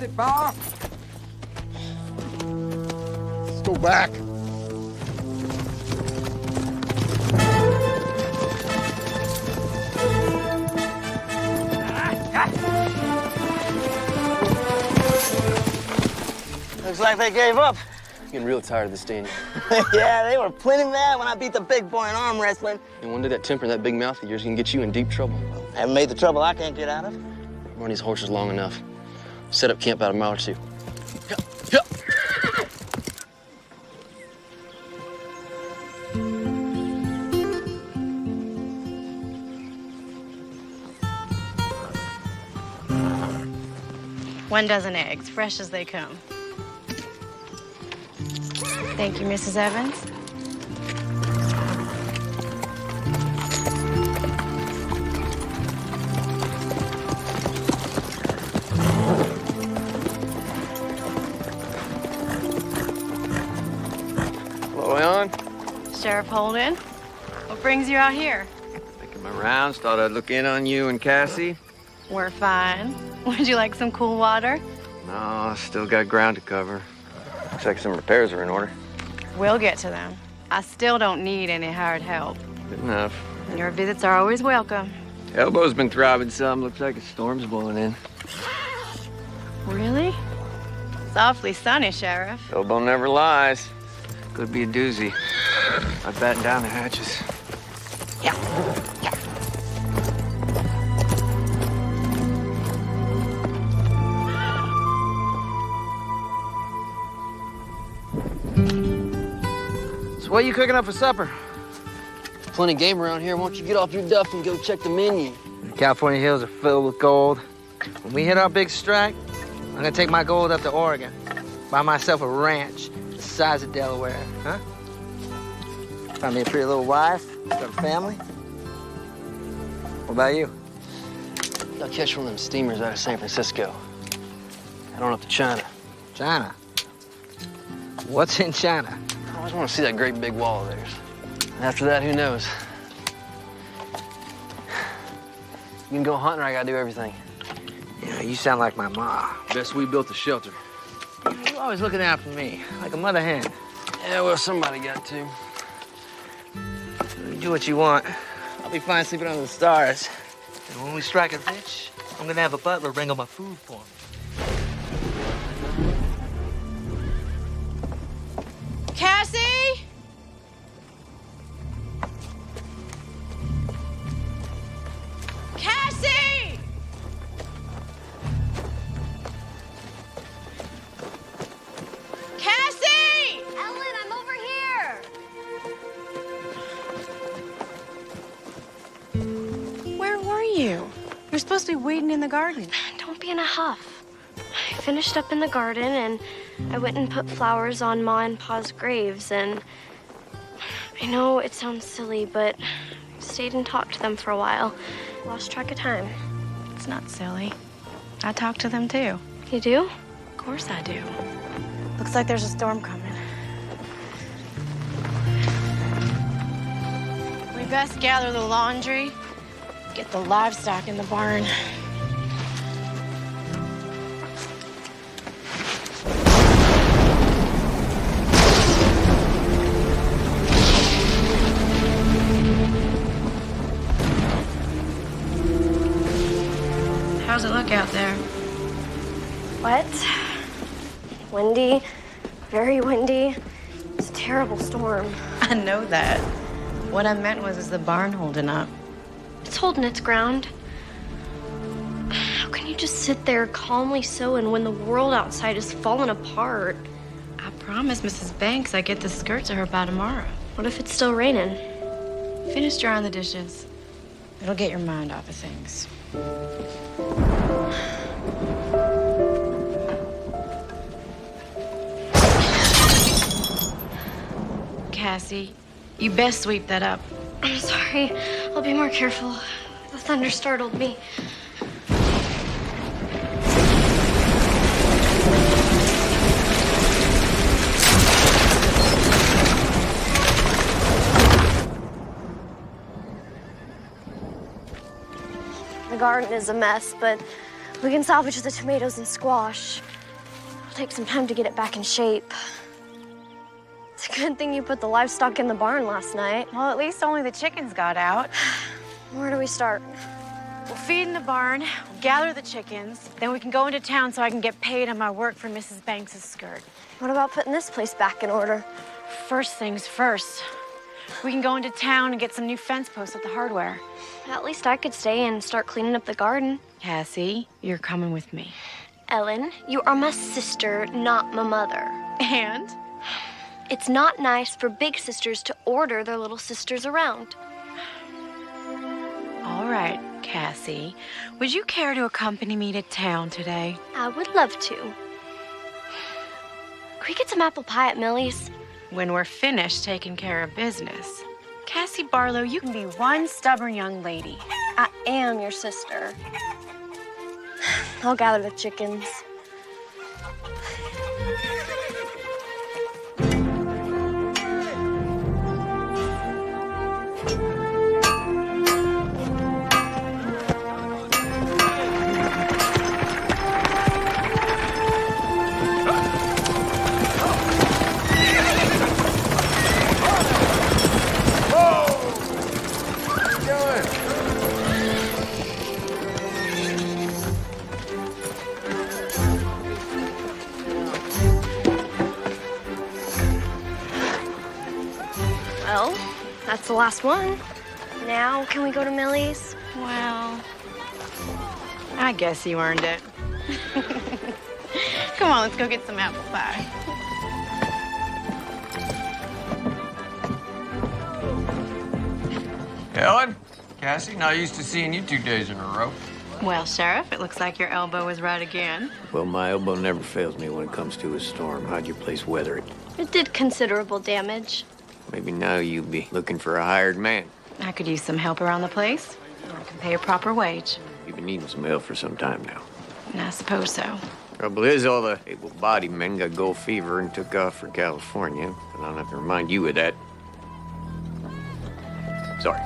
it, Pa? Let's go back. Looks like they gave up. Getting real tired of this, Danny. Yeah, they were plenty mad when I beat the big boy in arm wrestling. And one day that temper and that big mouth of yours can get you in deep trouble. I haven't made the trouble I can't get out of. Run these horses long enough. Set up camp about a mile or two. One dozen eggs, fresh as they come. Thank you, Mrs. Evans. Hello, on. Sheriff Holden, what brings you out here? Making my rounds, thought I'd look in on you and Cassie. We're fine. Would you like some cool water? No, still got ground to cover. Looks like some repairs are in order. We'll get to them. I still don't need any hired help. Good enough. Your visits are always welcome. Elbow's been throbbing some. Looks like a storm's blowing in. Really? It's awfully sunny, Sheriff. Elbow never lies. Could be a doozy. I'd batten down the hatches. So what are you cooking up for supper? Plenty of game around here. Why don't you get off your duff and go check the menu? The California hills are filled with gold. When we hit our big strike, I'm gonna take my gold up to Oregon. Buy myself a ranch the size of Delaware, huh? Find me a pretty little wife, got a family. What about you? I'll catch one of them steamers out of San Francisco. Head on up to China. China? What's in China? I always want to see that great big wall of theirs. And after that, who knows? You can go hunting or I gotta do everything. Yeah, you sound like my ma. Best we built a shelter. You're always looking out for me, like a mother hen. Yeah, well, somebody got to. You do what you want. I'll be fine sleeping under the stars. And when we strike it rich, I'm gonna have a butler bring all my food for me. Cassie? Cassie! Cassie! Ellen, I'm over here. Where were you? You're supposed to be waiting in the garden. Don't be in a huff. I finished up in the garden and I went and put flowers on Ma and Pa's graves, and I know it sounds silly, but I stayed and talked to them for a while. Lost track of time. It's not silly. I talk to them too. You do? Of course I do. Looks like there's a storm coming. We best gather the laundry, get the livestock in the barn. How's it look out there? Wet, windy, very windy. It's a terrible storm. I know that. What I meant was, is the barn holding up? It's holding its ground. How can you just sit there calmly sewing when the world outside is falling apart? I promised Mrs. Banks I'd get the skirt to her by tomorrow. What if it's still raining? Finish drying the dishes. It'll get your mind off of things. Cassie, you best sweep that up. I'm sorry. I'll be more careful. The thunder startled me. The garden is a mess, but we can salvage the tomatoes and squash. take some time to get it back in shape. It's a good thing you put the livestock in the barn last night. Well, at least only the chickens got out. Where do we start? We'll feed in the barn, we'll gather the chickens, then we can go into town so I can get paid on my work for Mrs. Banks' skirt. What about putting this place back in order? First things first. We can go into town and get some new fence posts at the hardware. At least I could stay and start cleaning up the garden. Cassie, you're coming with me. Ellen, you are my sister, not my mother. And? It's not nice for big sisters to order their little sisters around. All right, Cassie. Would you care to accompany me to town today? I would love to. Can we get some apple pie at Millie's? When we're finished taking care of business. Cassie Barlow, you can be one stubborn young lady. I am your sister. I'll gather the chickens. Well, that's the last one. Now, can we go to Millie's? Well, I guess you earned it. Come on, let's go get some apple pie. Ellen, Cassie, not used to seeing you 2 days in a row. Well, Sheriff, it looks like your elbow was right again. Well, my elbow never fails me when it comes to a storm. How'd your place weather it? It did considerable damage. Maybe now you'll be looking for a hired man. I could use some help around the place. I can pay a proper wage. You've been needing some help for some time now. And I suppose so. Trouble is, all the able-bodied men got gold fever and took off for California. And I don't have to remind you of that. Sorry.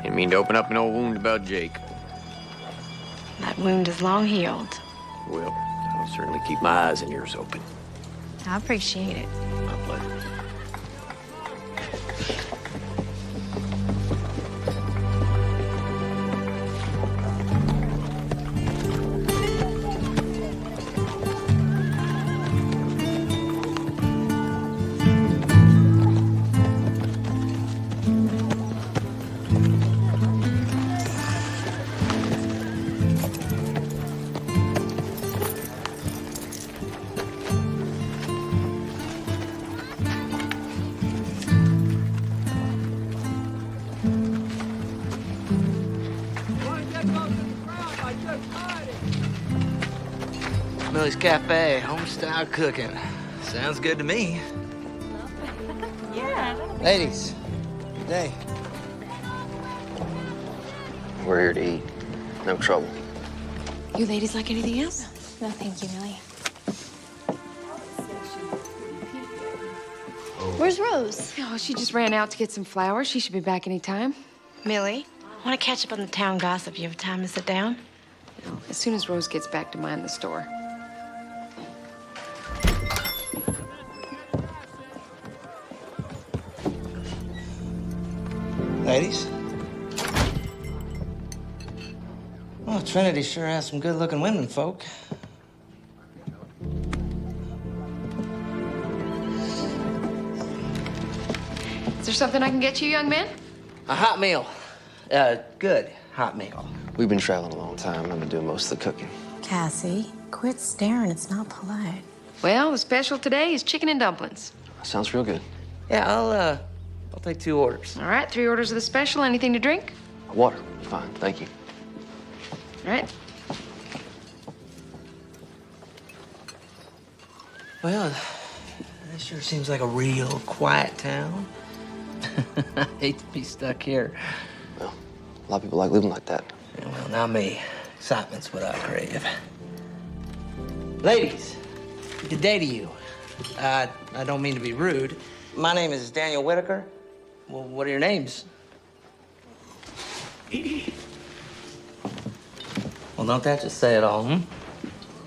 Didn't mean to open up an old wound about Jake. That wound is long healed. Well, I'll certainly keep my eyes and ears open. I appreciate it. My pleasure. Millie's Cafe, home-style cooking. Sounds good to me. Yeah. Ladies, good day. We're here to eat. No trouble. You ladies like anything else? No, thank you, Millie. Where's Rose? Oh, she just ran out to get some flowers. She should be back any time. Millie, I want to catch up on the town gossip. You have time to sit down? No, as soon as Rose gets back to mind the store. Ladies? Well, Trinity sure has some good-looking women, folk. Is there something I can get you, young man? A hot meal. Good hot meal. We've been traveling a long time. I've been doing most of the cooking. Cassie, quit staring. It's not polite. Well, the special today is chicken and dumplings. Sounds real good. Yeah, I'll take 2 orders. All right, 3 orders of the special. Anything to drink? Water. Fine. Thank you. All right. Well, this sure seems like a real quiet town. I hate to be stuck here. Well, a lot of people like living like that. Yeah, well, not me. Excitement's what I crave. Ladies, good day to you. I don't mean to be rude. My name is Daniel Whitaker. Well, what are your names? Well, don't that just say it all, hmm?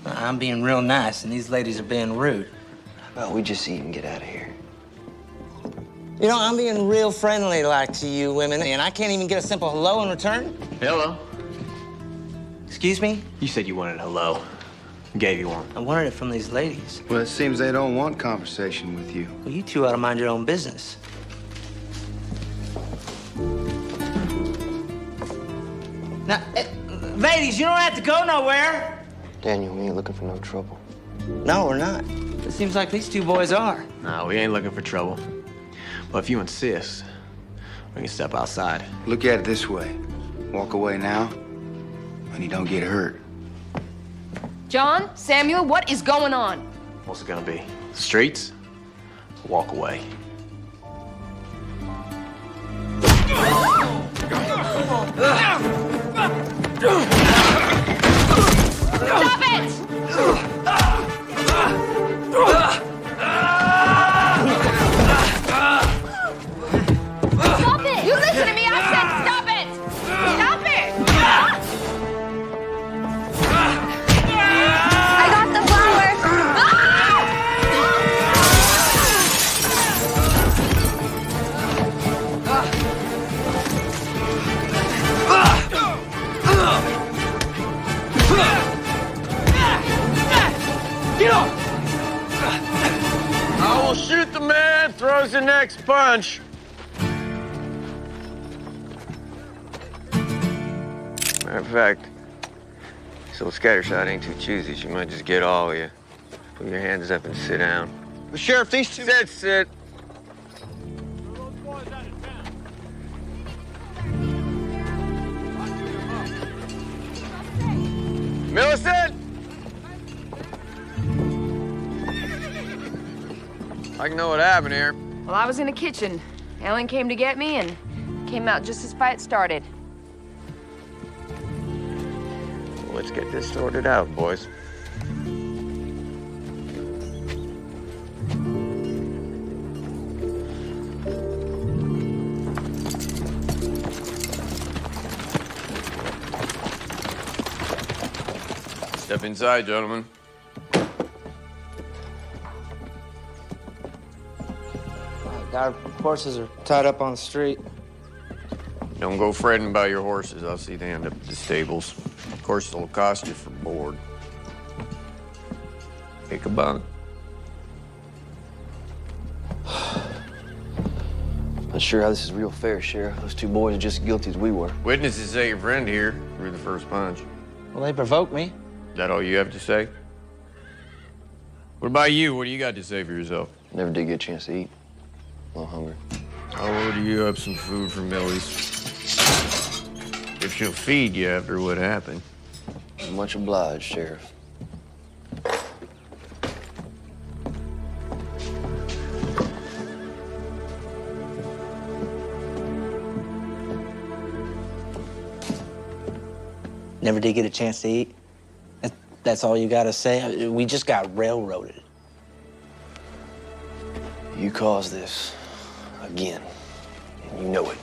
I'm being real nice, and these ladies are being rude. How about we just eat and get out of here? You know, I'm being real friendly like to you women, and I can't even get a simple hello in return. Hello. Excuse me? You said you wanted a hello. Gave you one. I wanted it from these ladies. Well, it seems they don't want conversation with you. Well, you two ought to mind your own business. Now, ladies, you don't have to go nowhere. Daniel, we ain't looking for no trouble. No, we're not. It seems like these two boys are. No, we ain't looking for trouble. But if you insist, we can step outside. Look at it this way. Walk away now, and you don't get hurt. John, Samuel, what is going on? What's it gonna be? Streets? Walk away. Stop it! Stop it! You listen to me! I said stop it! Stop it! I got the flowers. I will shoot the man, throws the next punch. Matter of fact, this old scattershot ain't too choosy. She might just get all of you. Put your hands up and sit down. But Sheriff, these two... Sit. Millicent! I can know what happened here. Well, I was in the kitchen. Ellen came to get me and came out just as fight started. Let's get this sorted out, boys. Step inside, gentlemen. Our horses are tied up on the street. Don't go fretting about your horses. I'll see they end up at the stables. Of course, it'll cost you for board. Take a bunk. Not sure how this is real fair, Sheriff. Those two boys are just as guilty as we were. Witnesses say your friend here threw the first punch. Well, they provoked me. Is that all you have to say? What about you? What do you got to say for yourself? Never did get a chance to eat. A little hungry. I'll order you up some food from Millie's. If she'll feed you after what happened. Much obliged, Sheriff. Never did get a chance to eat. That's all you gotta say? We just got railroaded. You caused this again, and you know it.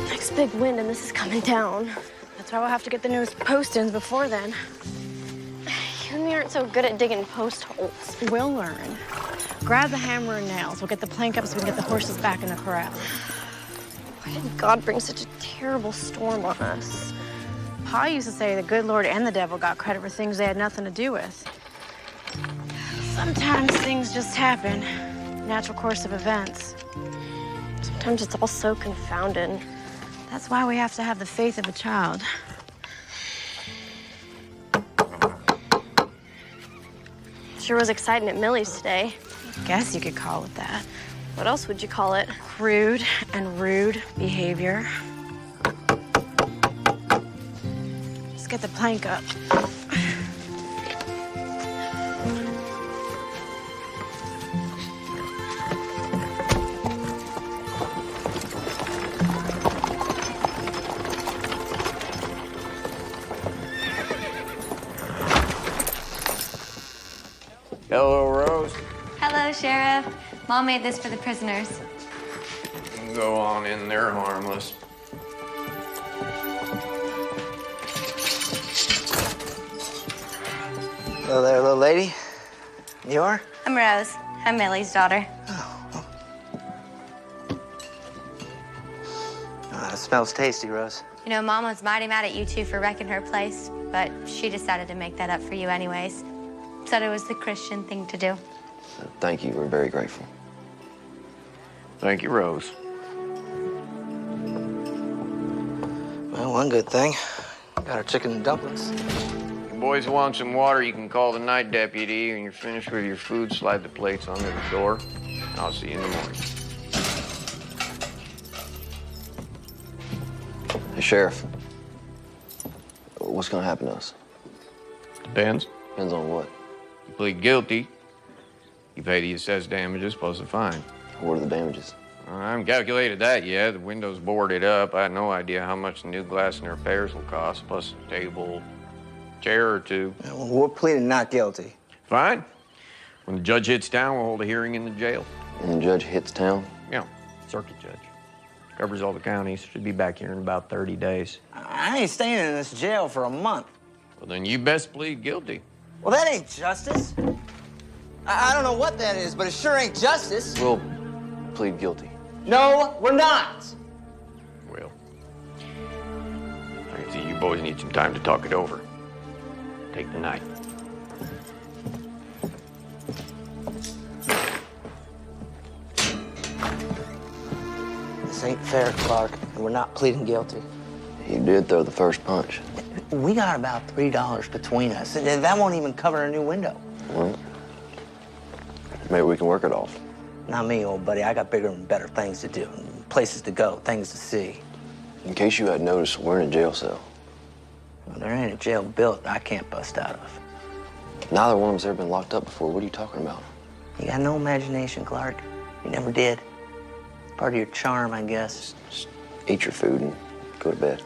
Next big wind and this is coming down. That's why we'll have to get the newest post-ins before then. You and me aren't so good at digging post holes. We'll learn. Grab the hammer and nails. We'll get the plank up so we can get the horses back in the corral. Why did God bring such a terrible storm on us? Pa used to say the good Lord and the devil got credit for things they had nothing to do with. Sometimes things just happen. Natural course of events. Sometimes it's all so confounded. That's why we have to have the faith of a child. Sure was exciting at Millie's today. Guess you could call it that. What else would you call it? Crude and rude behavior. Let's get the plank up. Hello, Rose. Hello, Sheriff. Mom made this for the prisoners. You can go on in there harmless. Hello there, little lady. You are? I'm Rose. I'm Millie's daughter. It smells tasty, Rose. You know, Mom was mighty mad at you two for wrecking her place, but she decided to make that up for you anyways. Said it was the Christian thing to do. Thank you. We're very grateful. Thank you, Rose. Well, one good thing. Got our chicken and dumplings. You boys want some water, you can call the night deputy. When you're finished with your food, slide the plates under the door. I'll see you in the morning. Hey, Sheriff. What's gonna happen to us? Depends. Depends on what. You plead guilty, you pay the assessed damages plus a fine. What are the damages? I haven't calculated that yet. The window's boarded up. I had no idea how much the new glass and repairs will cost, plus a table, chair or two. Well, we're pleading not guilty. Fine. When the judge hits town, we'll hold a hearing in the jail. And the judge hits town? Yeah, circuit judge. Covers all the counties. Should be back here in about 30 days. I ain't staying in this jail for a month. Well, then you best plead guilty. Well, that ain't justice. I don't know what that is, but it sure ain't justice. We'll plead guilty. No, we're not. Well, I can see you boys need some time to talk it over. Take the night. This ain't fair, Clark, and we're not pleading guilty. You did throw the first punch. We got about $3 between us, and that won't even cover a new window. Well, maybe we can work it off. Not me, old buddy. I got bigger and better things to do, places to go, things to see. In case you hadn't noticed, we're in a jail cell. Well, there ain't a jail built I can't bust out of. Neither one of us ever been locked up before. What are you talking about? You got no imagination, Clark. You never did. Part of your charm, I guess. Just eat your food and go to bed.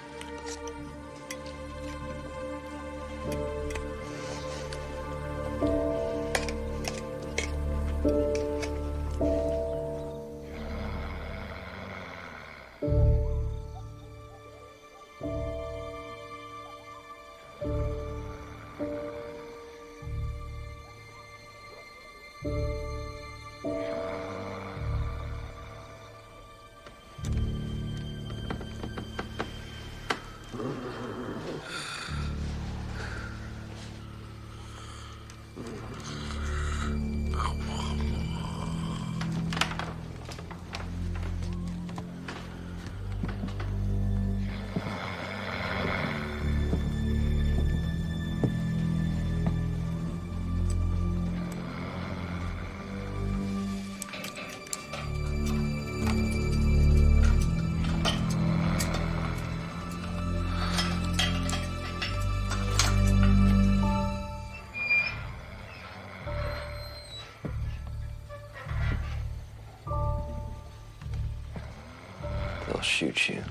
They'll shoot you.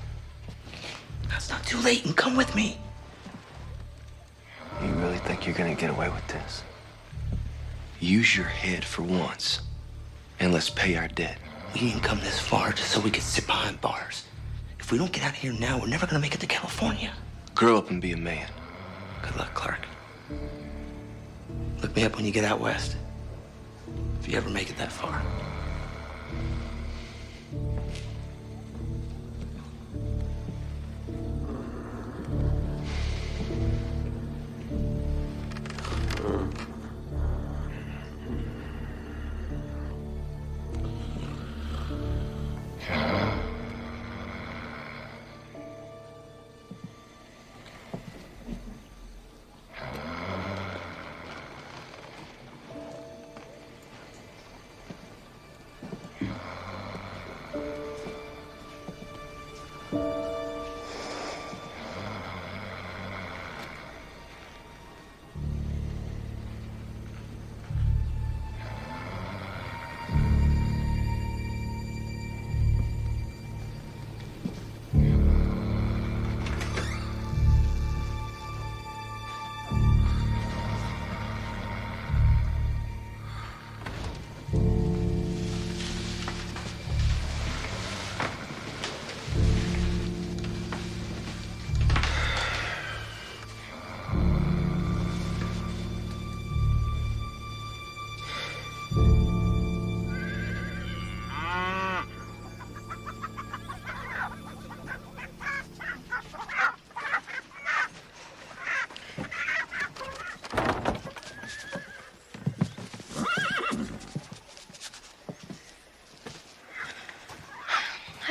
It's not too late, and come with me. You really think you're gonna get away with this? Use your head for once, and let's pay our debt. We didn't come this far just so we could sit behind bars. If we don't get out of here now, we're never gonna make it to California. Grow up and be a man. Good luck, Clark. Look me up when you get out west. If you ever make it that far.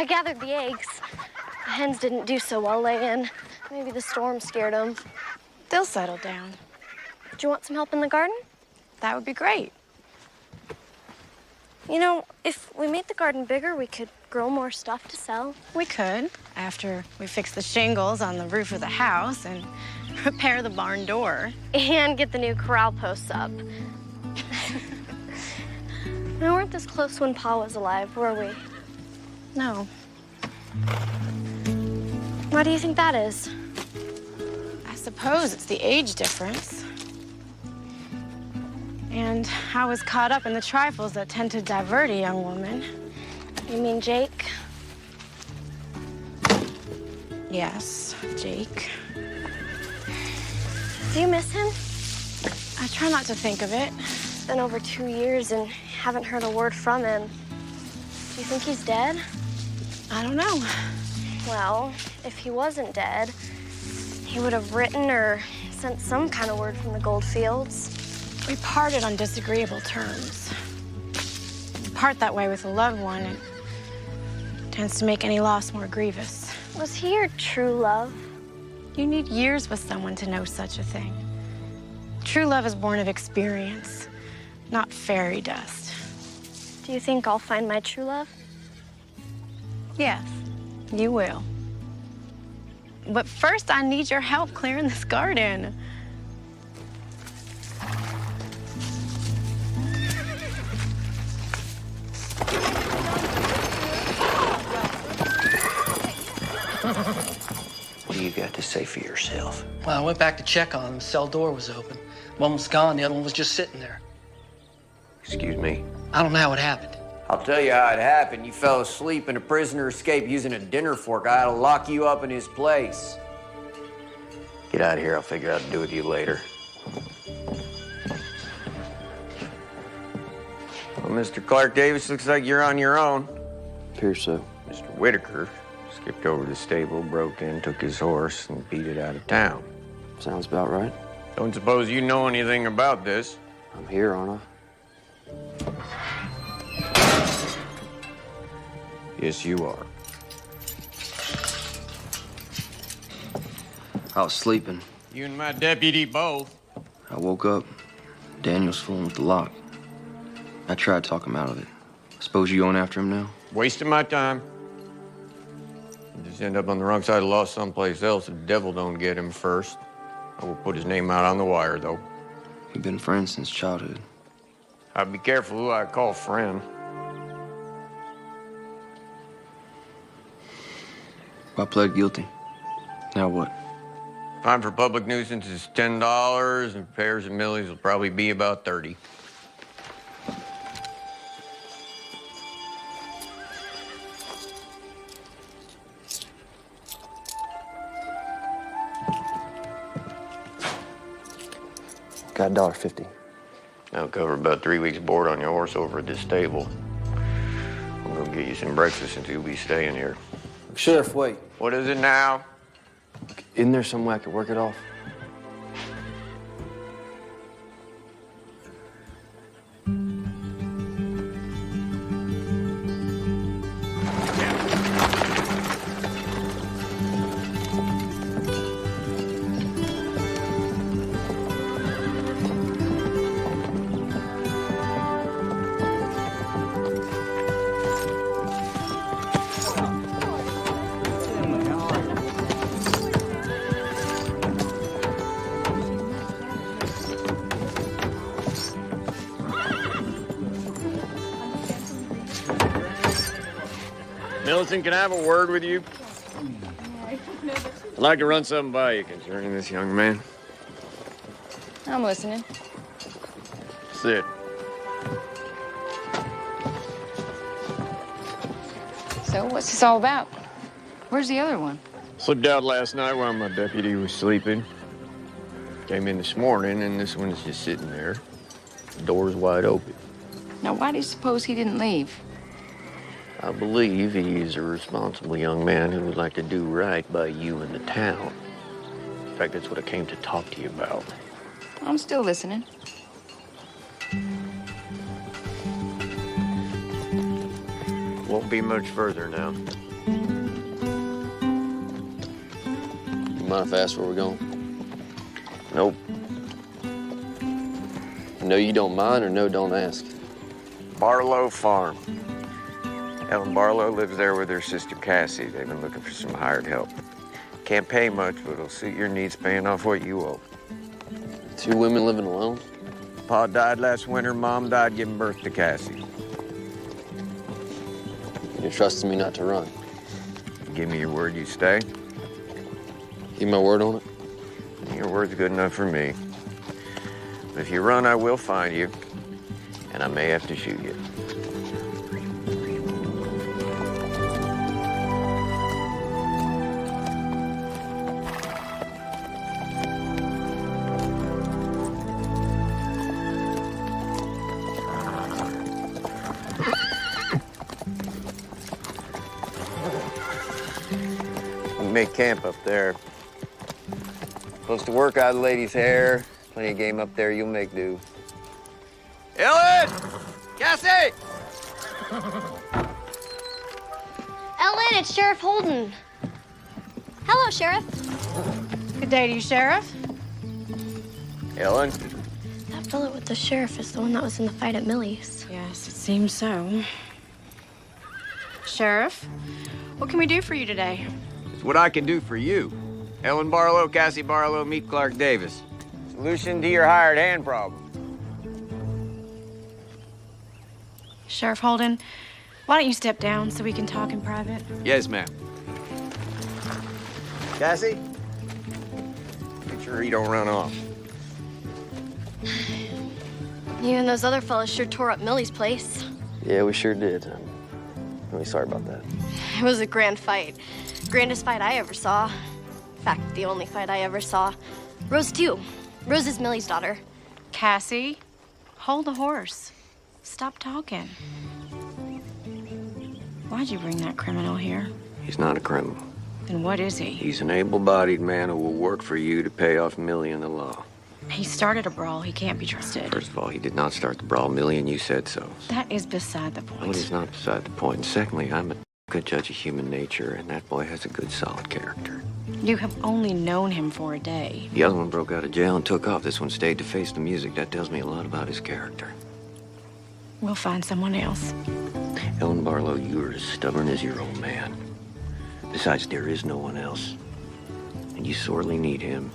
gathered the eggs. The hens didn't do so well laying. Maybe the storm scared them. They'll settle down. Do you want some help in the garden? That would be great. You know, if we made the garden bigger, we could grow more stuff to sell. We could, after we fix the shingles on the roof of the house and repair the barn door. And get the new corral posts up. We weren't this close when Pa was alive, were we? No. Why do you think that is? I suppose it's the age difference. And I was caught up in the trifles that tend to divert a young woman. You mean Jake? Yes, Jake. Do you miss him? I try not to think of it. It's been over 2 years and haven't heard a word from him. Do you think he's dead? I don't know. Well, if he wasn't dead, he would have written or sent some kind of word from the gold fields. We parted on disagreeable terms. To part that way with a loved one, it tends to make any loss more grievous. Was he your true love? You need years with someone to know such a thing. True love is born of experience, not fairy dust. Do you think I'll find my true love? Yes, you will. But first, I need your help clearing this garden. What do you got to say for yourself? Well, I went back to check on him. The cell door was open. One was gone, the other one was just sitting there. Excuse me? I don't know how it happened. I'll tell you how it happened. You fell asleep and a prisoner escaped using a dinner fork. I had to lock you up in his place. Get out of here. I'll figure out what to do with you later. Well, Mr. Clark Davis, looks like you're on your own. Appears so. Mr. Whitaker skipped over to the stable, broke in, took his horse, and beat it out of town. Sounds about right. Don't suppose you know anything about this? I'm here, aren't I? Yes, you are. I was sleeping. You and my deputy both. I woke up. Daniel's fooling with the lock. I tried to talk him out of it. I suppose you going after him now? Wasting my time. You just end up on the wrong side of the law someplace else if the devil don't get him first. I will put his name out on the wire, though. We've been friends since childhood. I'd be careful who I call friend. I pled guilty. Now what? Fine for public nuisance is $10, and repairs and millies will probably be about $30. Got $1.50. That'll cover about 3 weeks' board on your horse over at this stable. I'm gonna get you some breakfast since you'll be staying here. Sheriff, wait. What is it now? Isn't there some way I could work it off? Millicent, can I have a word with you? I'd like to run something by you concerning this young man. I'm listening. Sit. So, what's this all about? Where's the other one? Slipped out last night while my deputy was sleeping. Came in this morning, and this one's just sitting there. The door's wide open. Now, why do you suppose he didn't leave? I believe he's a responsible young man who would like to do right by you and the town. In fact, that's what I came to talk to you about. I'm still listening. Won't be much further now. Mind if I ask where we're going? Nope. No, you don't mind, or no, don't ask? Barlow Farm. Ellen Barlow lives there with her sister Cassie. They've been looking for some hired help. Can't pay much, but it'll suit your needs paying off what you owe. 2 women living alone? Pa died last winter, Mom died giving birth to Cassie. You're trusting me not to run? Give me your word you stay. Give my word on it? Your word's good enough for me. But if you run, I will find you, and I may have to shoot you. Make camp up there. Supposed to work out a lady's hair. Plenty of game up there. You'll make do. Ellen! Cassie! Ellen, it's Sheriff Holden. Hello, Sheriff. Good day to you, Sheriff. Ellen? That fellow with the sheriff is the one that was in the fight at Millie's. Yes, it seems so. Sheriff, what can we do for you today? It's what I can do for you. Ellen Barlow, Cassie Barlow, meet Clark Davis. Solution to your hired hand problem. Sheriff Holden, why don't you step down so we can talk in private? Yes, ma'am. Cassie? Make sure he don't run off. You and those other fellas sure tore up Millie's place. Yeah, we sure did. I'm really sorry about that. It was a grand fight. Grandest fight I ever saw. In fact, the only fight I ever saw. Rose, too. Rose is Millie's daughter. Cassie, hold the horse. Stop talking. Why'd you bring that criminal here? He's not a criminal. Then what is he? He's an able-bodied man who will work for you to pay off Millie and the law. He started a brawl. He can't be trusted. First of all, he did not start the brawl. Millie and you said so. That is beside the Well, point. it's not beside the point. And secondly, I'm a good judge of human nature, and that boy has a good, solid character. You have only known him for a day. The other one broke out of jail and took off. This one stayed to face the music. That tells me a lot about his character. We'll find someone else. Ellen Barlow, you are as stubborn as your old man. Besides, there is no one else. And you sorely need him.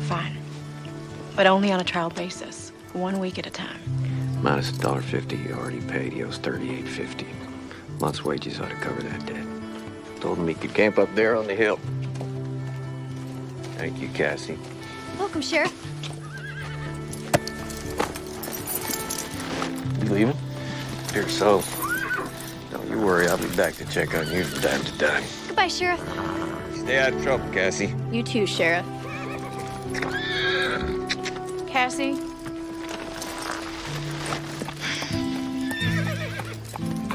Fine. But only on a trial basis. 1 week at a time. Minus $1.50 you already paid. He owes $38.50. Month's wages ought to cover that debt. Told him he could camp up there on the hill. Thank you, Cassie. Welcome, Sheriff. You leaving? Fear so. Don't you worry, I'll be back to check on you from time to time. Goodbye, Sheriff. Stay out of trouble, Cassie. You too, Sheriff. Cassie?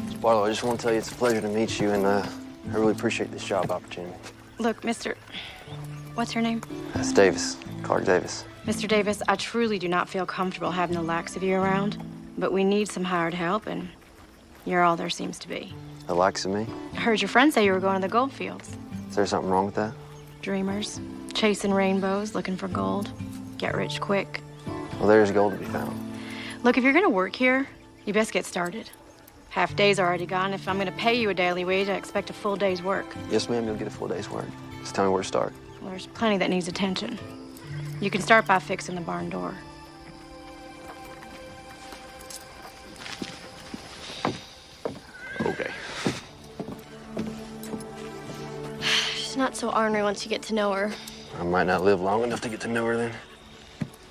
Miss Barlow, I just want to tell you it's a pleasure to meet you, and I really appreciate this job opportunity. Look, Mr. What's your name? That's Davis, Clark Davis. Mr. Davis, I truly do not feel comfortable having the likes of you around, but we need some hired help, and you're all there seems to be. The likes of me? I heard your friend say you were going to the gold fields. Is there something wrong with that? Dreamers, chasing rainbows, looking for gold. Get rich quick. Well, there's gold to be found. Look, if you're gonna work here, you best get started. Half day's already gone. If I'm gonna pay you a daily wage, I expect a full day's work. Yes, ma'am, you'll get a full day's work. Just tell me where to start. Well, there's plenty that needs attention. You can start by fixing the barn door. Okay. She's not so ornery once you get to know her. I might not live long enough to get to know her then.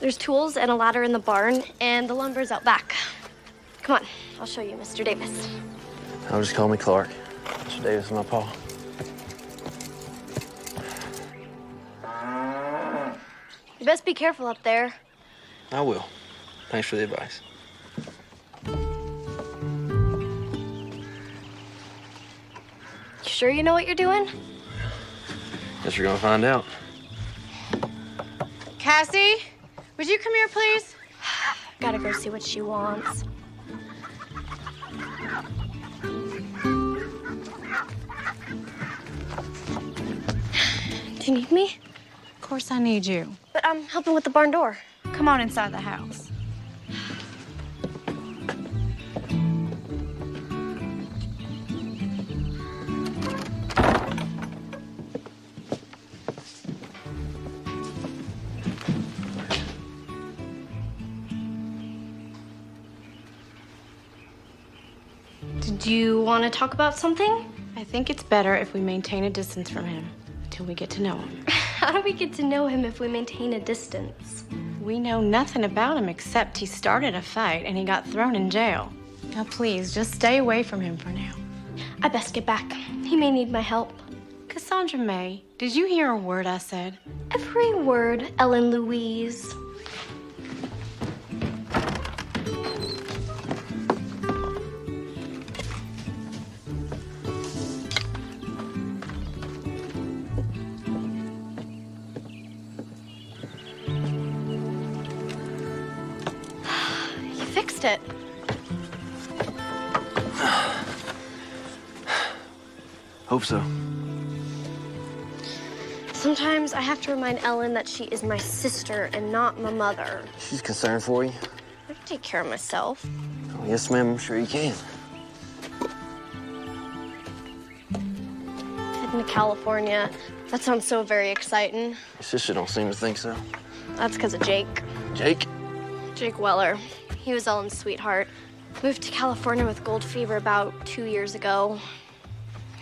There's tools and a ladder in the barn, and the lumber's out back. Come on, I'll show you, Mr. Davis. I'll just call me Clark. Mr. Davis is my paw. You best be careful up there. I will. Thanks for the advice. You sure you know what you're doing? Guess you're gonna find out. Cassie, would you come here, please? Gotta go see what she wants. Do you need me? Of course I need you. But I'm helping with the barn door. Come on inside the house. Did you want to talk about something? I think it's better if we maintain a distance from him until we get to know him. How do we get to know him if we maintain a distance? We know nothing about him except he started a fight and he got thrown in jail. Now, please, just stay away from him for now. I best get back. He may need my help. Cassandra May, did you hear a word I said? Every word, Ellen Louise. Fixed it. Hope so. Sometimes I have to remind Ellen that she is my sister and not my mother. She's concerned for you. I can take care of myself. Oh, yes, ma'am, I'm sure you can. Heading to California. That sounds so very exciting. Your sister don't seem to think so. That's because of Jake. Jake? Jake Weller. He was Ellen's sweetheart. Moved to California with gold fever about 2 years ago.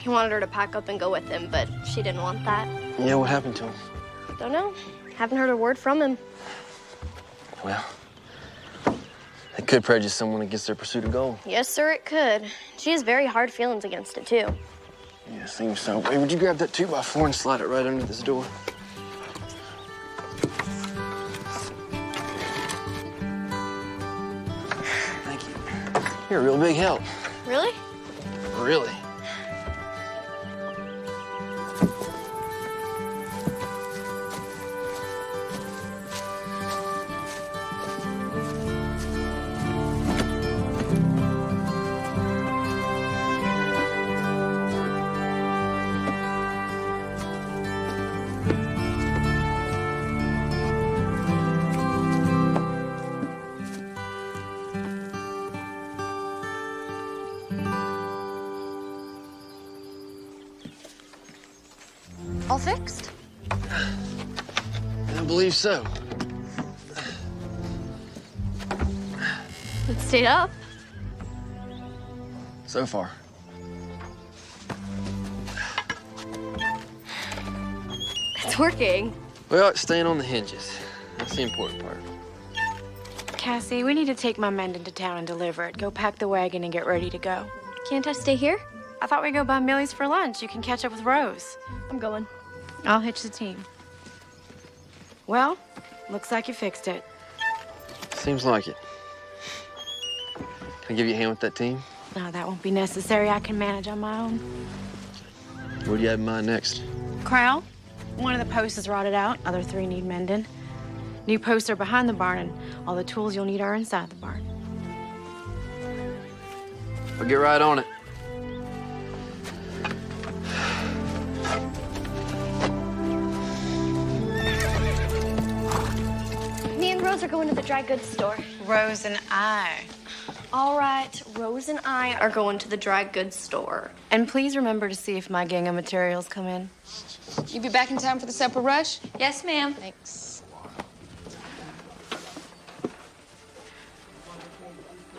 He wanted her to pack up and go with him, but she didn't want that. Yeah, what happened to him? Don't know. Haven't heard a word from him. Well, it could prejudice someone against their pursuit of gold. Yes, sir, it could. She has very hard feelings against it, too. Yeah, seems so. Hey, would you grab that 2x4 and slide it right under this door? Thank you. You're a real big help. Really? Really? All fixed? I believe so. It stayed up. So far. It's working. Well, it's staying on the hinges. That's the important part. Cassie, we need to take my Mendon to town and deliver it. Go pack the wagon and get ready to go. Can't I stay here? I thought we'd go by Millie's for lunch. You can catch up with Rose. I'm going. I'll hitch the team. Well, looks like you fixed it. Seems like it. Can I give you a hand with that team? No, that won't be necessary. I can manage on my own. What do you have in mind next? Crowell, one of the posts is rotted out. Other 3 need mending. New posts are behind the barn, and all the tools you'll need are inside the barn. I'll get right on it. Me and Rose are going to the dry goods store. Rose and I. All right, Rose and I are going to the dry goods store. And please remember to see if my gang of materials come in. You be back in time for the supper rush? Yes, ma'am. Thanks.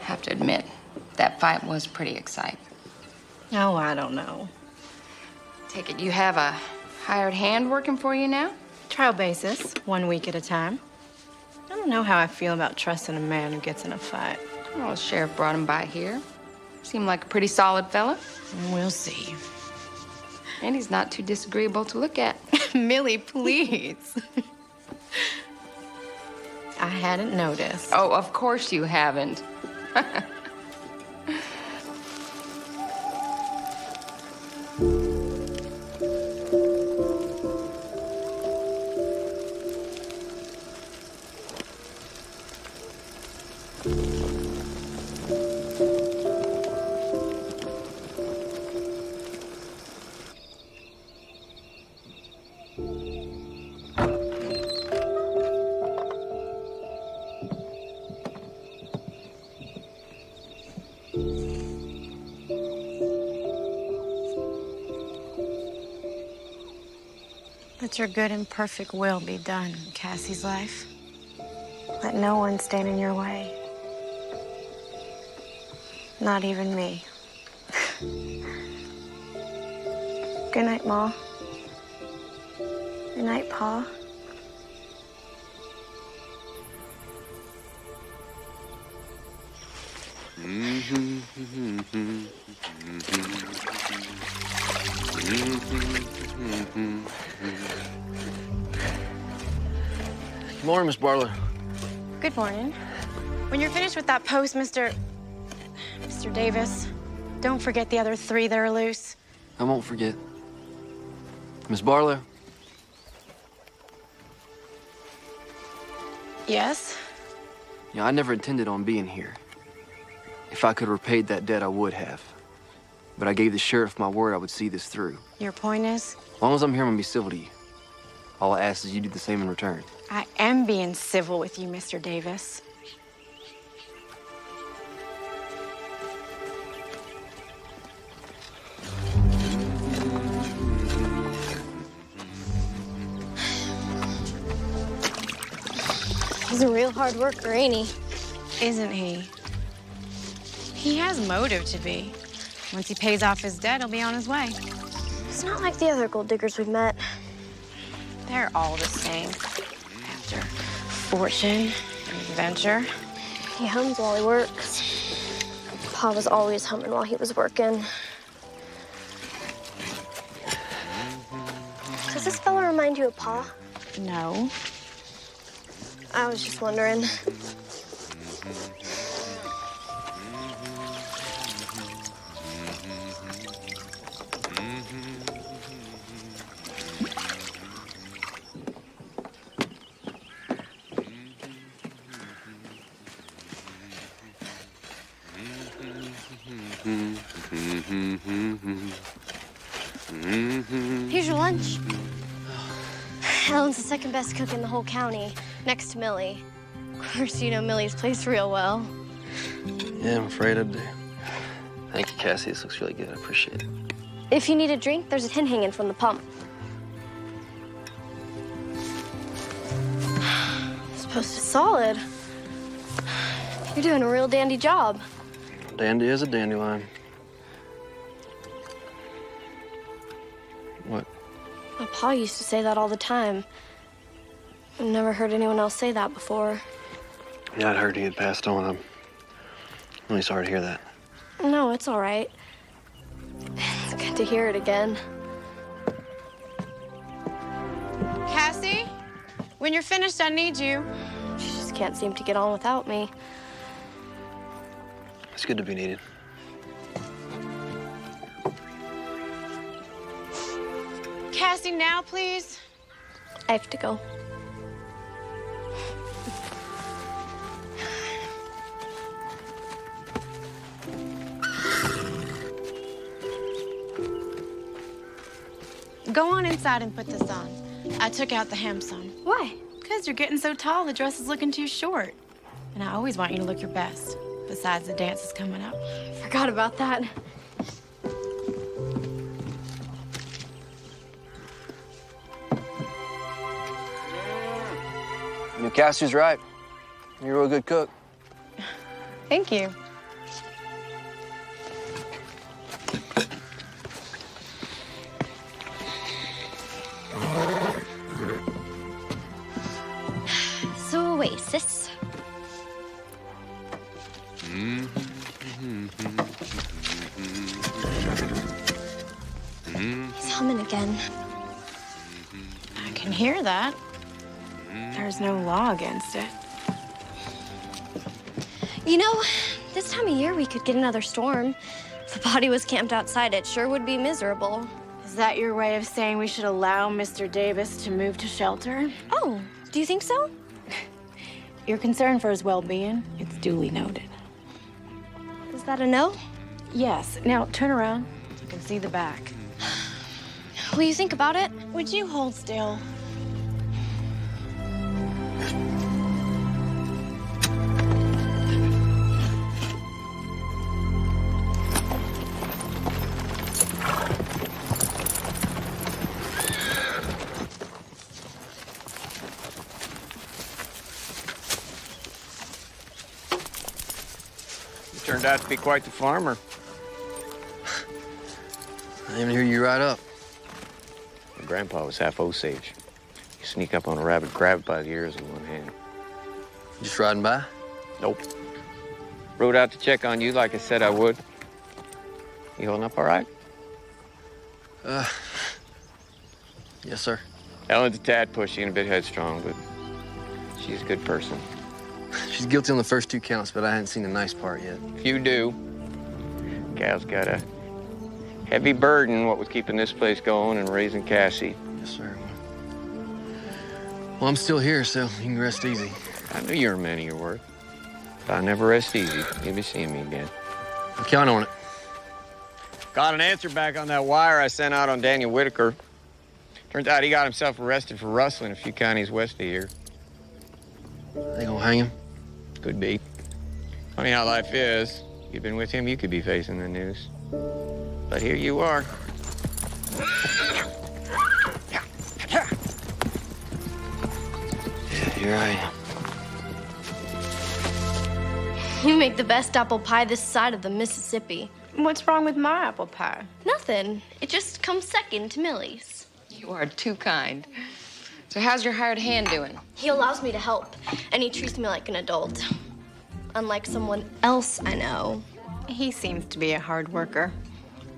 Have to admit, that fight was pretty exciting. Oh, I don't know. Take it you have a hired hand working for you now? Trial basis, 1 week at a time. I don't know how I feel about trusting a man who gets in a fight. Well, the sheriff brought him by here. Seemed like a pretty solid fella. We'll see. And he's not too disagreeable to look at. Millie, please. I hadn't noticed. Oh, of course you haven't. Let your good and perfect will be done in Cassie's life. Let no one stand in your way. Not even me. Good night, Ma. Good night, Pa. Good morning, Miss Barlow. Good morning. When you're finished with that post, Mr. Davis, don't forget the other 3 that are loose. I won't forget. Miss Barlow? Yes? I never intended on being here. If I could have repaid that debt, I would have. But I gave the sheriff my word I would see this through. Your point is? As long as I'm here, I'm gonna be civil to you. All I ask is you do the same in return. I am being civil with you, Mr. Davis. He's a real hard worker, ain't he? Isn't he? He has motive to be. Once he pays off his debt, he'll be on his way. He's not like the other gold diggers we've met. They're all the same. After fortune and adventure. He hums while he works. Pa was always humming while he was working. Does this fella remind you of Pa? No. I was just wondering. Here's your lunch. Ellen's the second best cook in the whole county, next to Millie. Of course, you know Millie's place real well. Yeah, I'm afraid I do. Thank you, Cassie. This looks really good. I appreciate it. If you need a drink, there's a tin hanging from the pump. This post is solid. You're doing a real dandy job. Dandy is a dandelion. What? My pa used to say that all the time. I've never heard anyone else say that before. Yeah, I'd heard he had passed on. I'm really sorry to hear that. No, it's all right. It's good to hear it again. Cassie, when you're finished, I need you. She just can't seem to get on without me. It's good to be needed. Cassie, now, please. I have to go. Go on inside and put this on. I took out the hem seam. Why? Because you're getting so tall, the dress is looking too short. And I always want you to look your best. Besides, the dance is coming up. Forgot about that. Cassie's right. You're a real good cook. Thank you. So, Oasis. He's humming again. I can hear that. There's no law against it. You know, this time of year we could get another storm. If the body was camped outside, it sure would be miserable. Is that your way of saying we should allow Mr. Davis to move to shelter? Oh, do you think so? You're concerned for his well-being. It's duly noted. Is that a no? Yes. Now, turn around. You can see the back. Will you think about it? Would you hold still? Turned out to be quite the farmer. I didn't hear you right up. My grandpa was half Osage. You sneak up on a rabbit, grab it by the ears with one hand. Just riding by? Nope. Rode out to check on you like I said I would. You holding up all right? Yes, sir. Ellen's a tad pushy and a bit headstrong, but she's a good person. She's guilty on the first 2 counts, but I hadn't seen the nice part yet. If you do, Gal's got a heavy burden, what with keeping this place going and raising Cassie. Yes, sir. Well, I'm still here, so you can rest easy. I knew you were a man of your word. But I never rest easy. You'll be seeing me again. I'll count on it. Got an answer back on that wire I sent out on Daniel Whitaker. Turns out he got himself arrested for rustling a few counties west of here. They gonna hang him? Could be. Funny how life is. If you'd been with him, you could be facing the news. But here you are. Yeah, here I am. You make the best apple pie this side of the Mississippi. What's wrong with my apple pie? Nothing. It just comes second to Millie's. You are too kind. So how's your hired hand doing? He allows me to help, and he treats me like an adult. Unlike someone else I know. He seems to be a hard worker.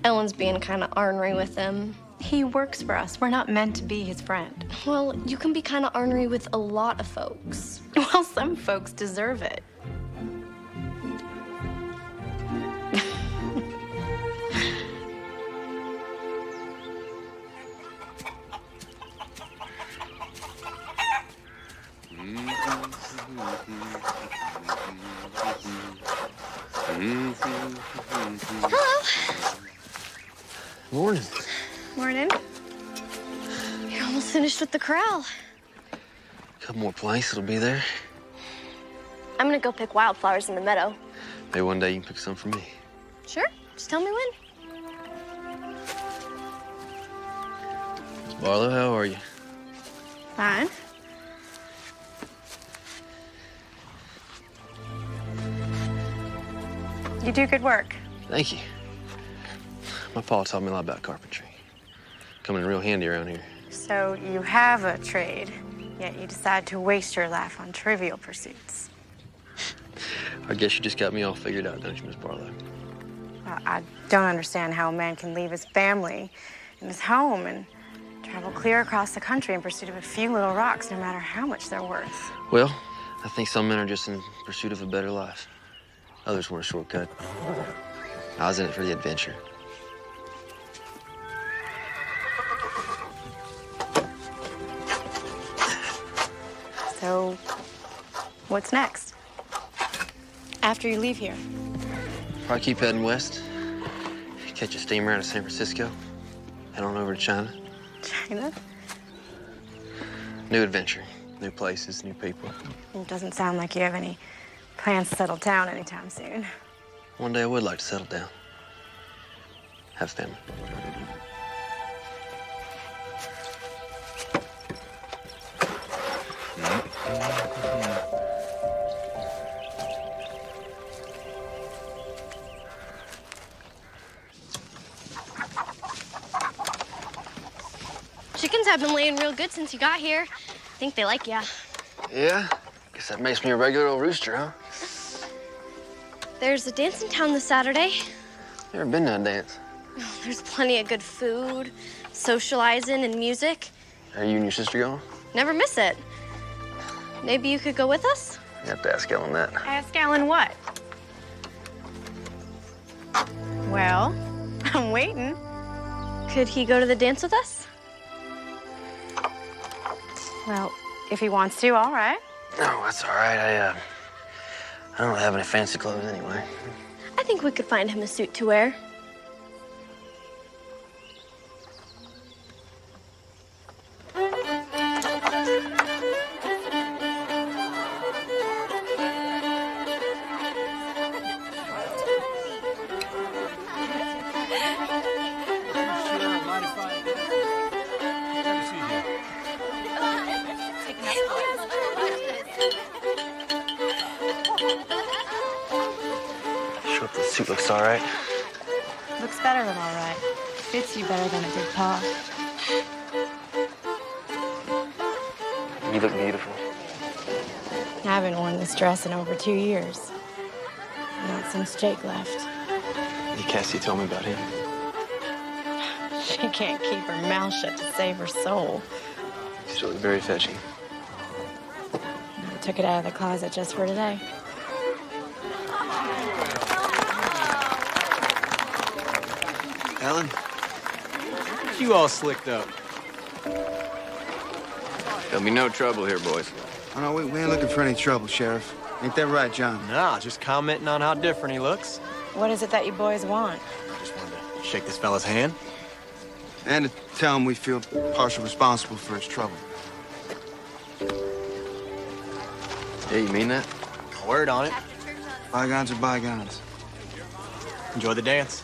Ellen's being kind of ornery with him. He works for us. We're not meant to be his friend. Well, you can be kind of ornery with a lot of folks. Well, some folks deserve it. Hello. Morning. Morning. You're almost finished with the corral. A couple more planks, it'll be there. I'm gonna go pick wildflowers in the meadow. Maybe one day you can pick some for me. Sure, just tell me when. Miss Barlow, how are you? Fine. You do good work. Thank you. My pa taught me a lot about carpentry. Coming in real handy around here. So you have a trade, yet you decide to waste your life on trivial pursuits. I guess you just got me all figured out, don't you, Miss Barlow? Well, I don't understand how a man can leave his family and his home and travel clear across the country in pursuit of a few little rocks, no matter how much they're worth. Well, I think some men are just in pursuit of a better life. Others want a shortcut. I was in it for the adventure. So, what's next? After you leave here? Probably keep heading west. Catch a steamer out of San Francisco. Head on over to China. China? New adventure. New places, new people. It doesn't sound like you have any plans to settle down anytime soon. One day I would like to settle down. Have family. Chickens have been laying real good since you got here. I think they like ya. Yeah? Guess that makes me a regular old rooster, huh? There's a dance in town this Saturday. Never been to a dance. Oh, there's plenty of good food, socializing, and music. Are you and your sister going? Never miss it. Maybe you could go with us? You have to ask Ellen that. Ask Alan what? Well, I'm waiting. Could he go to the dance with us? Well, if he wants to, all right. No, that's all right. I don't have any fancy clothes anyway. I think we could find him a suit to wear. Shut the suit looks all right. Looks better than all right. Fits you better than it did Pa. You look beautiful. I haven't worn this dress in over 2 years. Not since Jake left. Cassie told me about him. She can't keep her mouth shut to save her soul. You still look very fetchy. I took it out of the closet just for today. Ellen? You all slicked up. There'll be no trouble here, boys. Oh, no, we ain't looking for any trouble, Sheriff. Ain't that right, John? Nah, just commenting on how different he looks. What is it that you boys want? I just wanted to shake this fella's hand. And to tell him we feel partially responsible for his trouble. Yeah, you mean that? Word on it. Bygones are bygones. Enjoy the dance.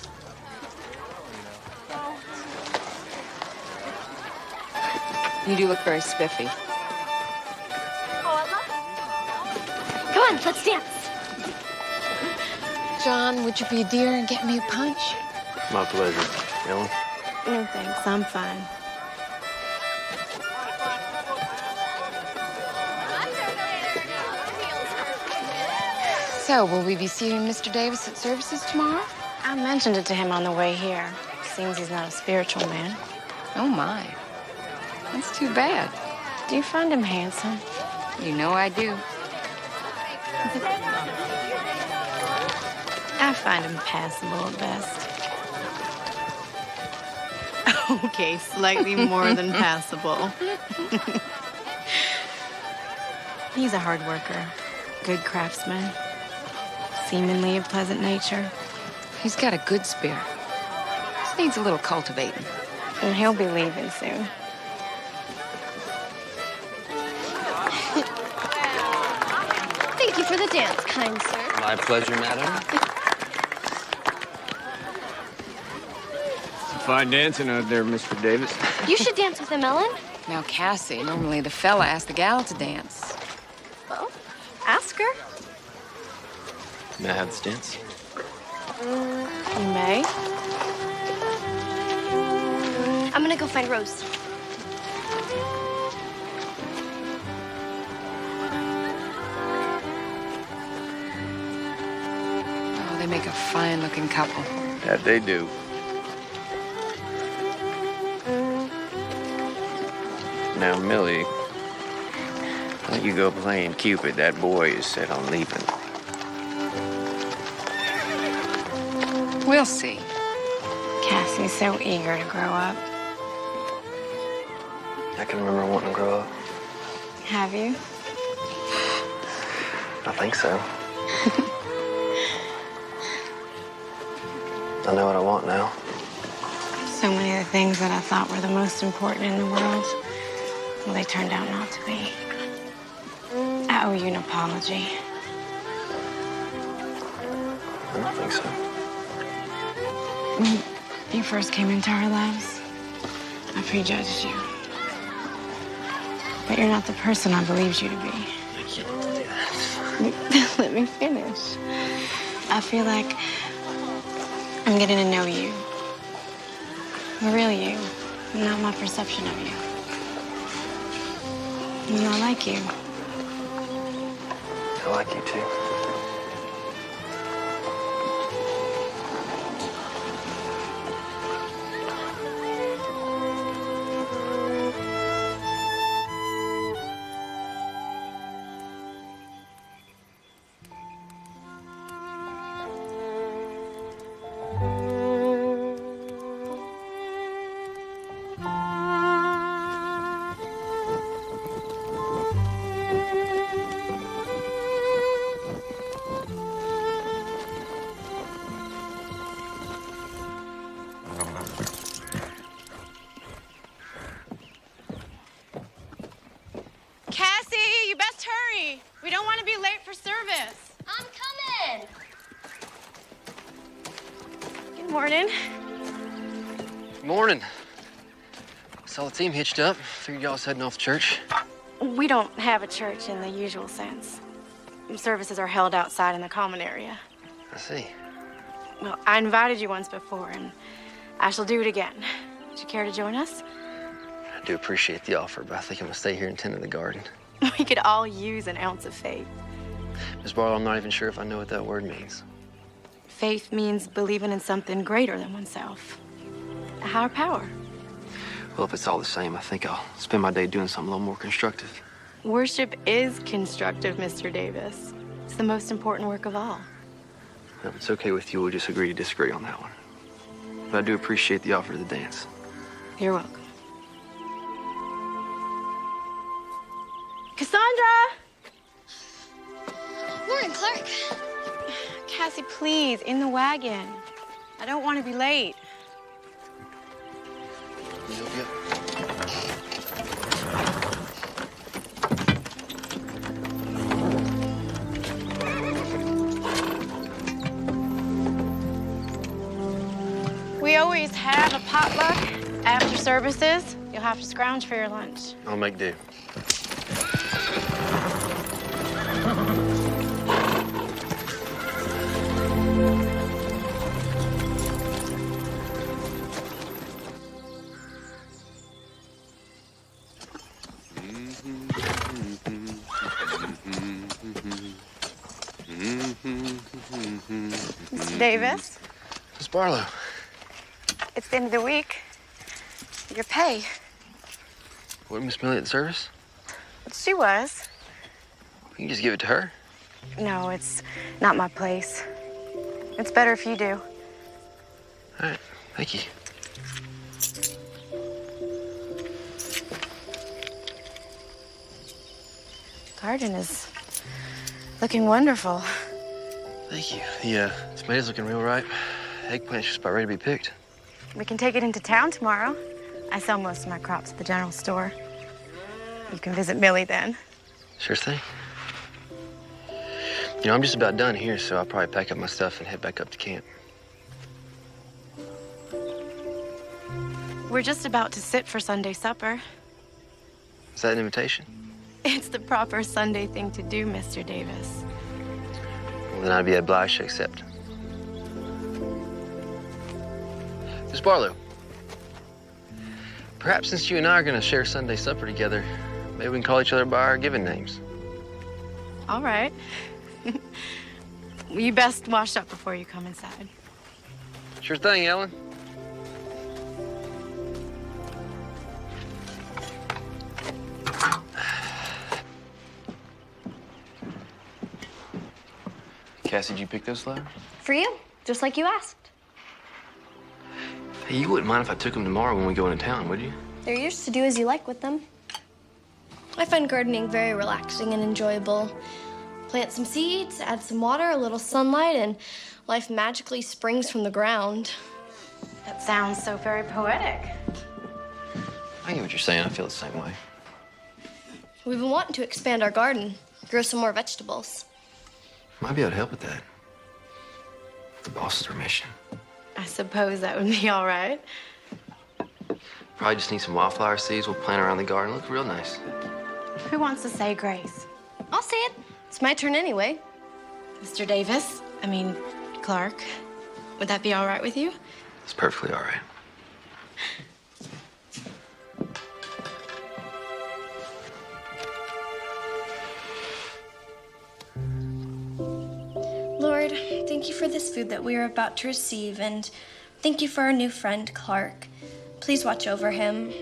You do look very spiffy. Come on, let's dance. John, would you be a dear and get me a punch? My pleasure. Ellen? No, thanks. I'm fine. So, will we be seeing Mr. Davis at services tomorrow? I mentioned it to him on the way here. Seems he's not a spiritual man. Oh, my. That's too bad. Do you find him handsome? You know I do. I find him passable at best. Okay, slightly more than passable. He's a hard worker, good craftsman, seemingly of pleasant nature. He's got a good spirit. Just needs a little cultivating. And he'll be leaving soon. Thank you for the dance, kind sir. My pleasure, madam. Fine dancing out there, Mr. Davis. You should dance with him, Ellen. Now, Cassie, normally the fella asks the gal to dance. Well, ask her. May I have this dance? You may. I'm gonna go find Rose. Oh, they make a fine-looking couple. That they do. Now, Millie, don't you go playing Cupid. That boy is set on leaving. We'll see. Cassie's so eager to grow up. I can remember wanting to grow up. Have you? I think so. I know what I want now. So many of the things that I thought were the most important in the world, well, they turned out not to be. I owe you an apology. I don't think so. When you first came into our lives, I prejudged you. But you're not the person I believed you to be. I can't do that. Let me finish. I feel like I'm getting to know you. The real you, not my perception of you. And I like you. I like you too. Cassie, you best hurry. We don't want to be late for service. I'm coming. Good morning. Morning. Saw the team hitched up. Figured y'all was heading off to church. We don't have a church in the usual sense. Services are held outside in the common area. I see. Well, I invited you once before, and I shall do it again. Would you care to join us? I do appreciate the offer, but I think I'm gonna stay here and tend to the garden. We could all use an ounce of faith. Miss Barlow, I'm not even sure if I know what that word means. Faith means believing in something greater than oneself. A higher power. Well, if it's all the same, I think I'll spend my day doing something a little more constructive. Worship is constructive, Mr. Davis. It's the most important work of all. If it's okay with you, we'll just agree to disagree on that one. But I do appreciate the offer to the dance. You're welcome. Cassandra! Morning, Clark. Cassie, please, in the wagon. I don't want to be late. We always have a potluck after services. You'll have to scrounge for your lunch. I'll make do. Mr. Davis, Miss Barlow. it's the end of the week. Your pay. Wasn't Miss Millie at the service? She was. You can just give it to her. No, it's not my place. It's better if you do. All right, thank you. Garden is looking wonderful. Thank you. The tomatoes looking real ripe. Eggplant's just about ready to be picked. We can take it into town tomorrow. I sell most of my crops at the general store. You can visit Millie then. Sure thing. You know, I'm just about done here, so I'll probably pack up my stuff and head back up to camp. We're just about to sit for Sunday supper. Is that an invitation? It's the proper Sunday thing to do, Mr. Davis. Well, then I'd be obliged to accept. Miss Barlow, perhaps since you and I are going to share Sunday supper together, maybe we can call each other by our given names. All right. You best wash up before you come inside. Sure thing, Ellen. Cassie, did you pick those flowers? For you, just like you asked. Hey, you wouldn't mind if I took them tomorrow when we go into town, would you? They're yours to do as you like with them. I find gardening very relaxing and enjoyable. Plant some seeds, add some water, a little sunlight, and life magically springs from the ground. That sounds so very poetic. I get what you're saying. I feel the same way. We've been wanting to expand our garden, grow some more vegetables. Might be able to help with that. The boss is permission. I suppose that would be all right. Probably just need some wildflower seeds. We'll plant around the garden. Look real nice. Who wants to say grace? I'll say it. It's my turn anyway. Mr. Davis, Clark, would that be all right with you? It's perfectly all right. Lord, thank you for this food that we are about to receive, and thank you for our new friend, Clark. Please watch over him.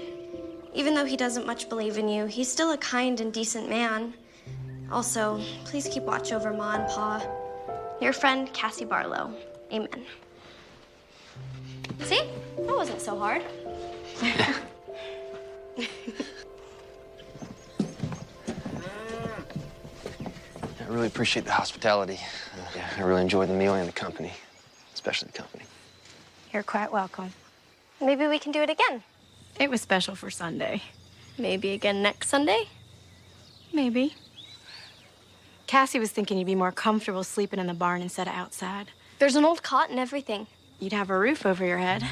Even though he doesn't much believe in you, he's still a kind and decent man. Also, please keep watch over Ma and Pa. Your friend, Cassie Barlow. Amen. See? That wasn't so hard. I really appreciate the hospitality. Yeah, I really enjoyed the meal and the company, especially the company. You're quite welcome. Maybe we can do it again. It was special for Sunday. Maybe again next Sunday? Maybe. Cassie was thinking you'd be more comfortable sleeping in the barn instead of outside. There's an old cot and everything. You'd have a roof over your head.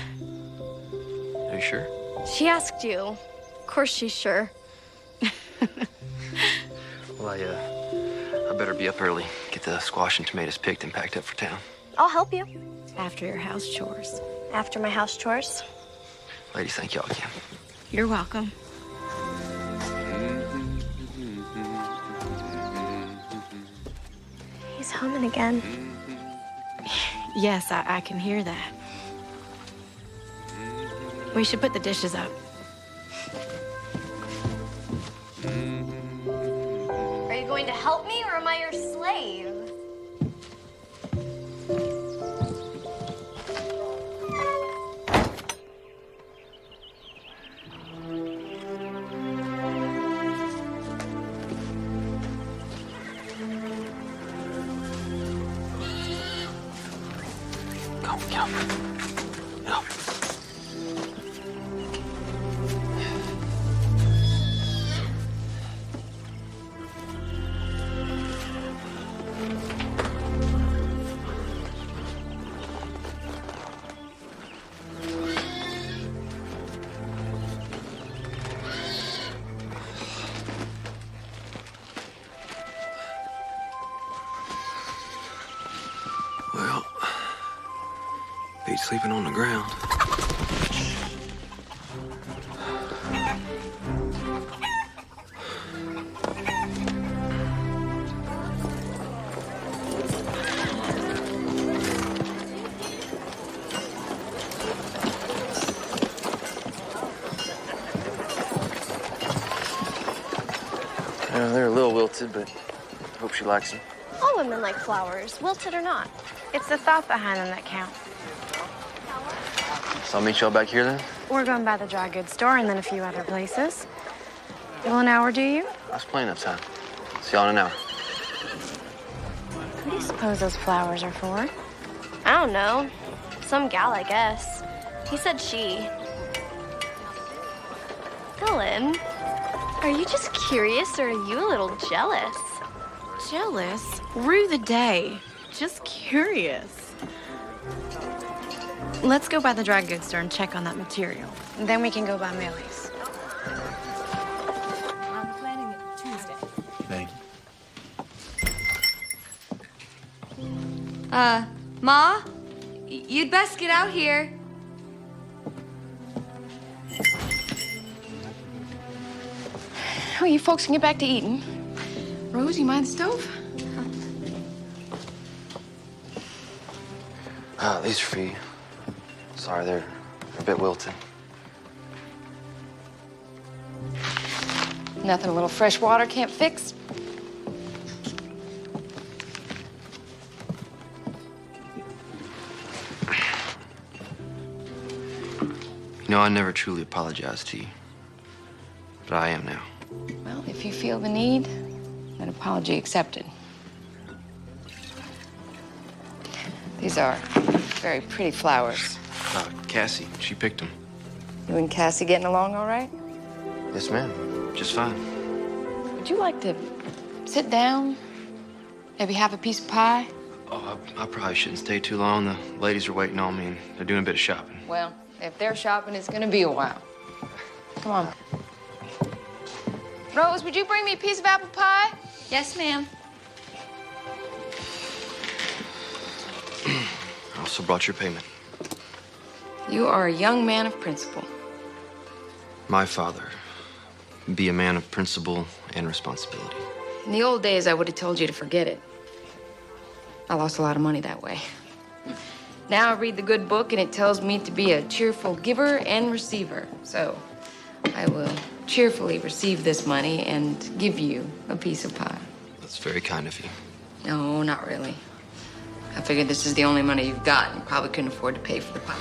Are you sure? She asked you. Of course she's sure. Well, I better be up early. Get the squash and tomatoes picked and packed up for town. I'll help you. After your house chores. After my house chores? Ladies, thank y'all again. You're welcome. He's humming again. Yes, I can hear that. We should put the dishes up. Are you going to help me, or am I your slave? Well, beat sleeping on the ground. They're a little wilted, but I hope she likes them. All women like flowers, wilted or not. It's the thought behind them that counts. So I'll meet y'all back here then? We're going by the dry goods store and then a few other places. Well, an hour, do you? That's plenty of time. See y'all in an hour. What do you suppose those flowers are for? I don't know. Some gal, I guess. He said she. Ellen, are you just curious or are you a little jealous? Jealous? Rue the day. Just curious. Let's go by the dry goods store and check on that material. Then we can go by Millie's. I'm planning it Tuesday. Thank Ma? You'd best get out here. Oh, you folks can get back to eating. Rose, you mind the stove? These are for you. Sorry, they're a bit wilted. Nothing a little fresh water can't fix. You know, I never truly apologized to you. But I am now. Well, if you feel the need, an apology accepted. These are very pretty flowers. Cassie, she picked them. You and Cassie getting along all right? Yes, ma'am. Just fine. Would you like to sit down? Maybe have a piece of pie? Oh, I probably shouldn't stay too long. The ladies are waiting on me, and they're doing a bit of shopping. Well, if they're shopping, it's gonna be a while. Come on. Rose, would you bring me a piece of apple pie? Yes, ma'am. I also brought your payment. You are a young man of principle. My father, be a man of principle and responsibility. In the old days, I would have told you to forget it. I lost a lot of money that way. Now I read the good book, and it tells me to be a cheerful giver and receiver. So I will cheerfully receive this money and give you a piece of pie. That's very kind of you. No, not really. I figured this is the only money you've got, and you probably couldn't afford to pay for the pie.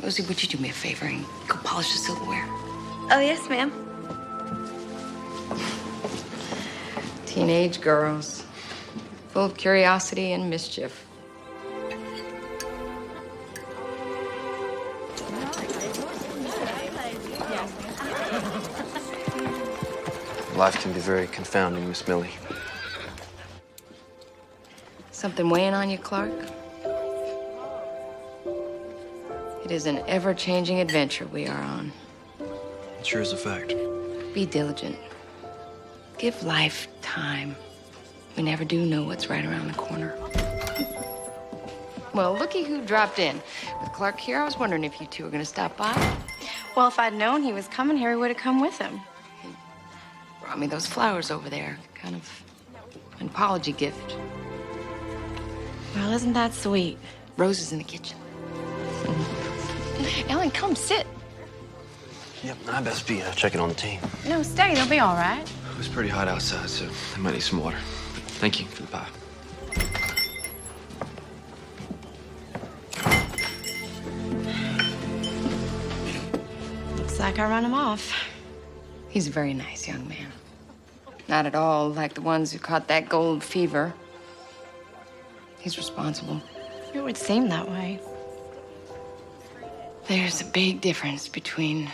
Rosie, would you do me a favor and go polish the silverware? Oh, yes, ma'am. Teenage girls, full of curiosity and mischief. Life can be very confounding, Miss Millie. Something weighing on you, Clark? It is an ever-changing adventure we are on. It sure is a fact. Be diligent. Give life time. We never do know what's right around the corner. Well, looky who dropped in. With Clark here, I was wondering if you two were gonna stop by. Well, if I'd known he was coming here, we would have come with him. Brought me those flowers over there. Kind of an apology gift. Well, isn't that sweet? Rose is in the kitchen. Ellen, come sit. Yep, I best be checking on the team. No, stay. They'll be all right. It was pretty hot outside, so I might need some water. Thank you for the pie. Looks like I run him off. He's a very nice young man. Not at all like the ones who caught that gold fever. He's responsible. It would seem that way. There's a big difference between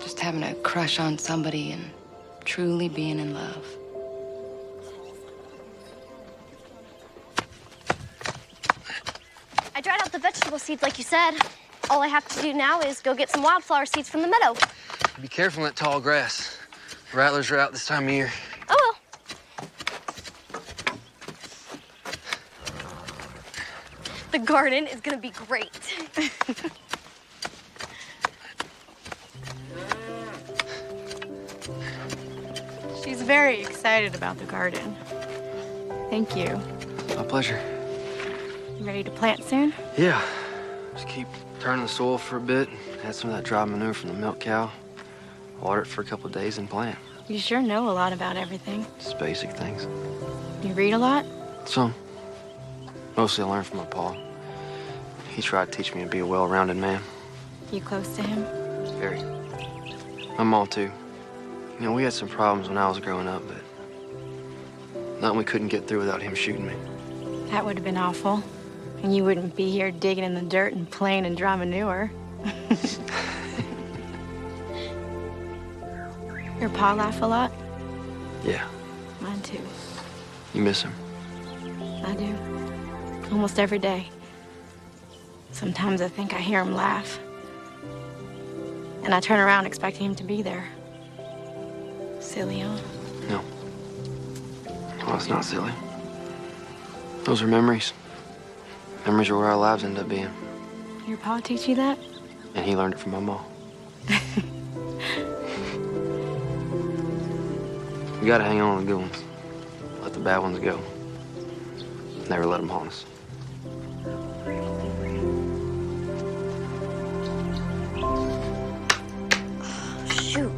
just having a crush on somebody and truly being in love. I dried out the vegetable seeds like you said. All I have to do now is go get some wildflower seeds from the meadow. Be careful in that tall grass. Rattlers are out this time of year. Oh, well. The garden is gonna be great. She's very excited about the garden. Thank you. My pleasure. You ready to plant soon? Yeah. Just keep turning the soil for a bit. Add some of that dry manure from the milk cow. Water it for a couple of days and plant. You sure know a lot about everything. Just basic things. You read a lot? Some. Mostly I learned from my pa. He tried to teach me to be a well-rounded man. You close to him? Very. My mom, too. You know, we had some problems when I was growing up, but nothing we couldn't get through without him shooting me. That would have been awful. And you wouldn't be here digging in the dirt and playing in dry manure. Your pa laugh a lot? Yeah. Mine too. You miss him? I do. Almost every day. Sometimes I think I hear him laugh. And I turn around expecting him to be there. Silly, huh? No. Well, it's not silly. Those are memories. Memories are where our lives end up being. Your pa teach you that? And he learned it from my mom. We gotta hang on to the good ones. Let the bad ones go. Never let them haunt us. Shoot.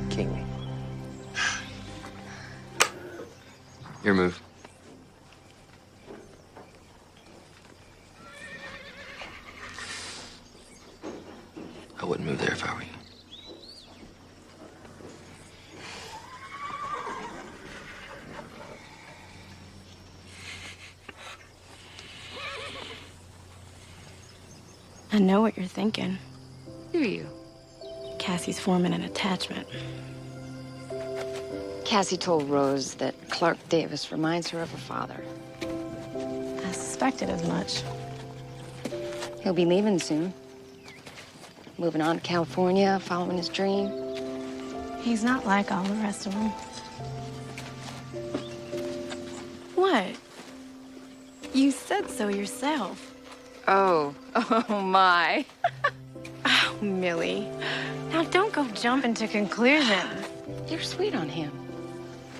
King me. Your move. I wouldn't move there if I were you. I know what you're thinking. Do you? Cassie's forming an attachment. Cassie told Rose that Clark Davis reminds her of her father. I suspected as much. He'll be leaving soon. Moving on to California, following his dream. He's not like all the rest of them. What? You said so yourself. Oh my. Oh, Millie. Now don't go jumping to conclusions. You're sweet on him.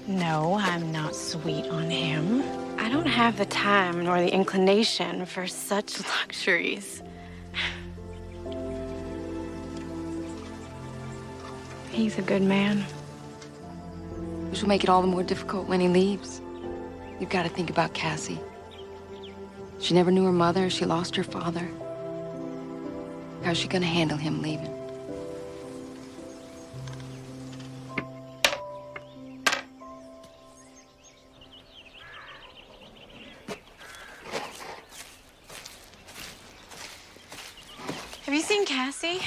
No, I'm not sweet on him. I don't have the time nor the inclination for such luxuries. He's a good man. Which will make it all the more difficult when he leaves. You've got to think about Cassie. She never knew her mother. She lost her father. How's she gonna handle him leaving? Have you seen Cassie?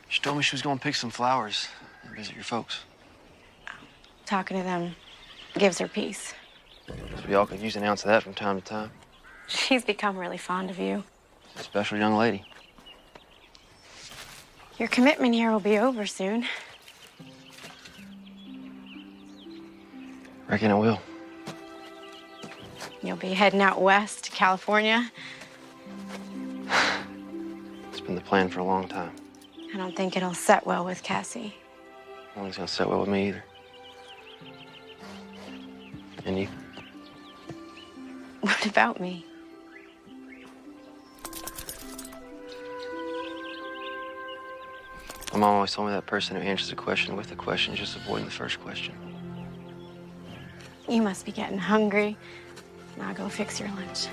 She told me she was going to pick some flowers and visit your folks. Talking to them gives her peace. So we all could use an ounce of that from time to time. She's become really fond of you. A special young lady. Your commitment here will be over soon. Reckon it will. You'll be heading out west to California. It's been the plan for a long time. I don't think it'll set well with Cassie. I don't think it's gonna set well with me either. And you? What about me? My mom always told me that person who answers a question with a question is just avoiding the first question. You must be getting hungry. Now go fix your lunch.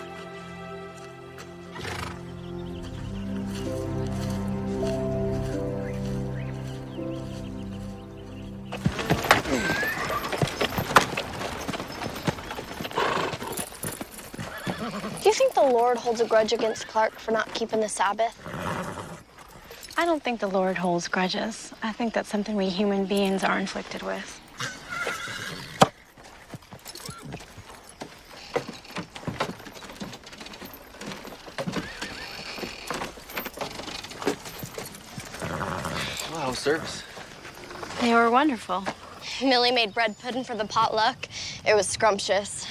Do you think the Lord holds a grudge against Clark for not keeping the Sabbath? I don't think the Lord holds grudges. I think that's something we human beings are inflicted with. Well, how was service? They were wonderful. Millie made bread pudding for the potluck. It was scrumptious.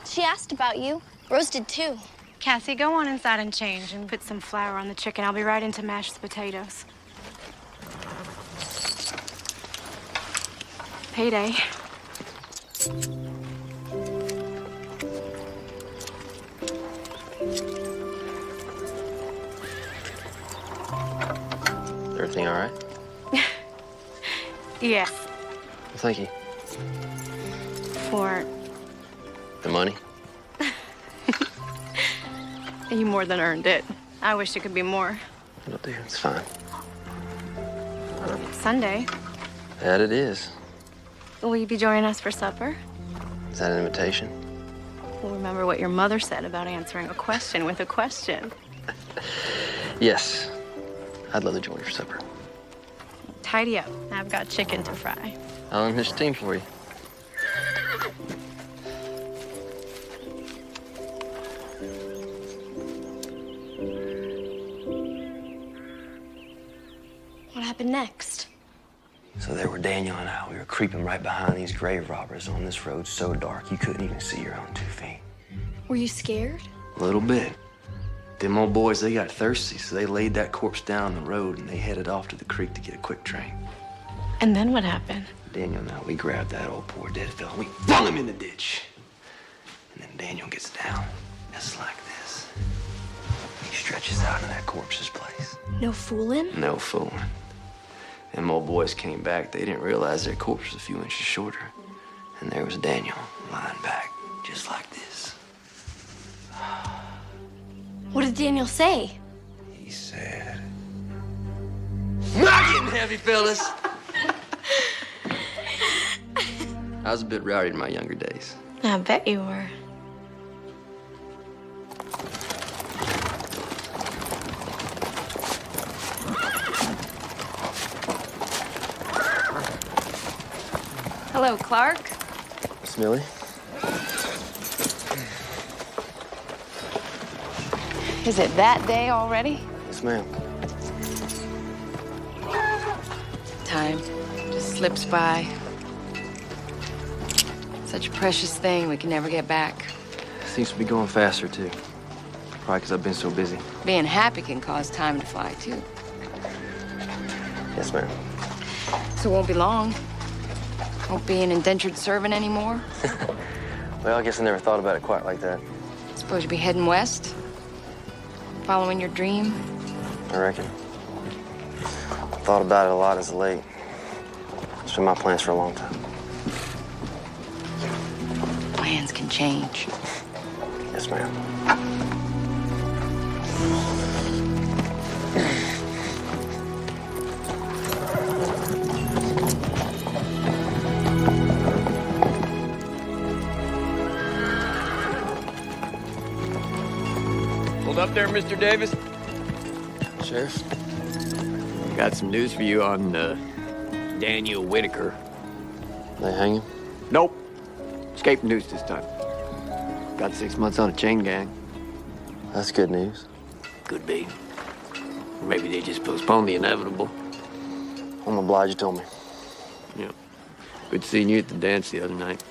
She asked about you. Rose did too. Cassie, go on inside and change and put some flour on the chicken. I'll be right into mashed potatoes. Payday. Everything all right? Yes. Well, thank you. For The money? you more than earned it. I wish it could be more. It'll do. It's fine. It's Sunday. That it is. Will you be joining us for supper? Is that an invitation? Well, remember what your mother said about answering a question with a question. Yes. I'd love to join you for supper. Tidy up. I've got chicken to fry. I'll unhitch the team for you. What happened next? So there were Daniel and I. We were creeping right behind these grave robbers on this road so dark you couldn't even see your own 2 feet. Were you scared? A little bit. Them old boys, they got thirsty, so they laid that corpse down the road and they headed off to the creek to get a quick train. And then what happened? Daniel and I, we grabbed that old poor dead fella and we flung him in the ditch. And then Daniel gets down, just like this. He stretches out in that corpse's place. No fooling? No fooling. Them old boys came back. They didn't realize their corpse was a few inches shorter. And there was Daniel lying back, just like this. What did Daniel say? He said, "Not getting heavy, fellas." I was a bit rowdy in my younger days. I bet you were. Hello, Clark. Miss Millie? Is it that day already? Yes, ma'am. Time just slips by. Such a precious thing we can never get back. Seems to be going faster, too. Probably because I've been so busy. Being happy can cause time to fly, too. Yes, ma'am. So it won't be long. Won't be an indentured servant anymore. Well, I guess I never thought about it quite like that. Suppose you'll be heading west? Following your dream? I reckon. Thought about it a lot as of late. It's been my plans for a long time. Plans can change. Yes, ma'am. Hold up there, Mr. Davis. Sheriff? Got some news for you on Daniel Whitaker. They hang him? Nope. Escaped news this time. Got 6 months on a chain gang. That's good news. Could be. Or maybe they just postponed the inevitable. I'm obliged you told me. Yeah. Good seeing you at the dance the other night.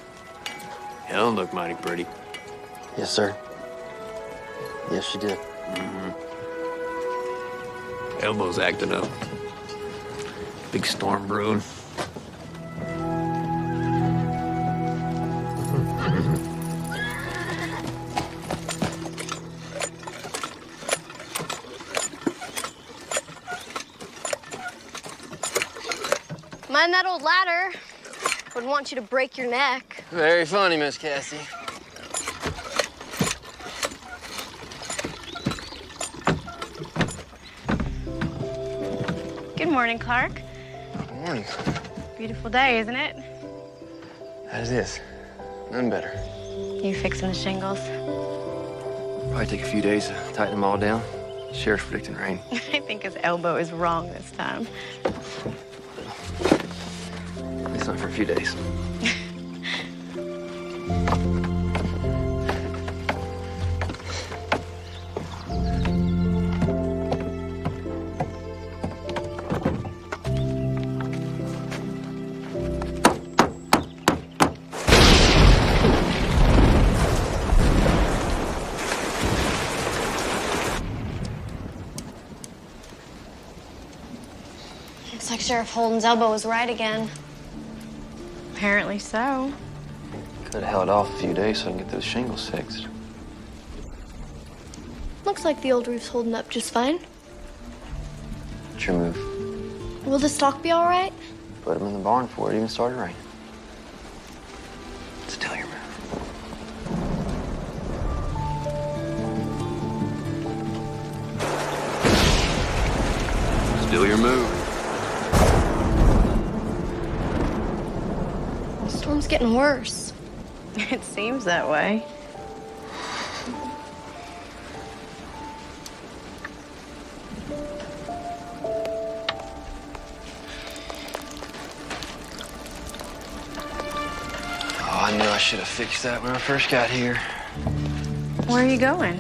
Helen looked mighty pretty. Yes, sir. Yes, she did. Elbow's acting up. Big storm brewing. Mind that old ladder. Wouldn't want you to break your neck. Very funny, Miss Cassie. Good morning, Clark. Good morning. Beautiful day, isn't it? How's this? None better. You fixing the shingles? Probably take a few days to tighten them all down. Sheriff's predicting rain. I think his elbow is wrong this time. It's not for a few days. Looks like Sheriff Holden's elbow was right again. Apparently so. Could have held off a few days so I can get those shingles fixed. Looks like the old roof's holding up just fine. What's your move? Will the stock be all right? Put them in the barn before it even started raining. Still your move. Still your move. The storm's getting worse. It seems that way. Oh, I knew I should have fixed that when I first got here. Where are you going?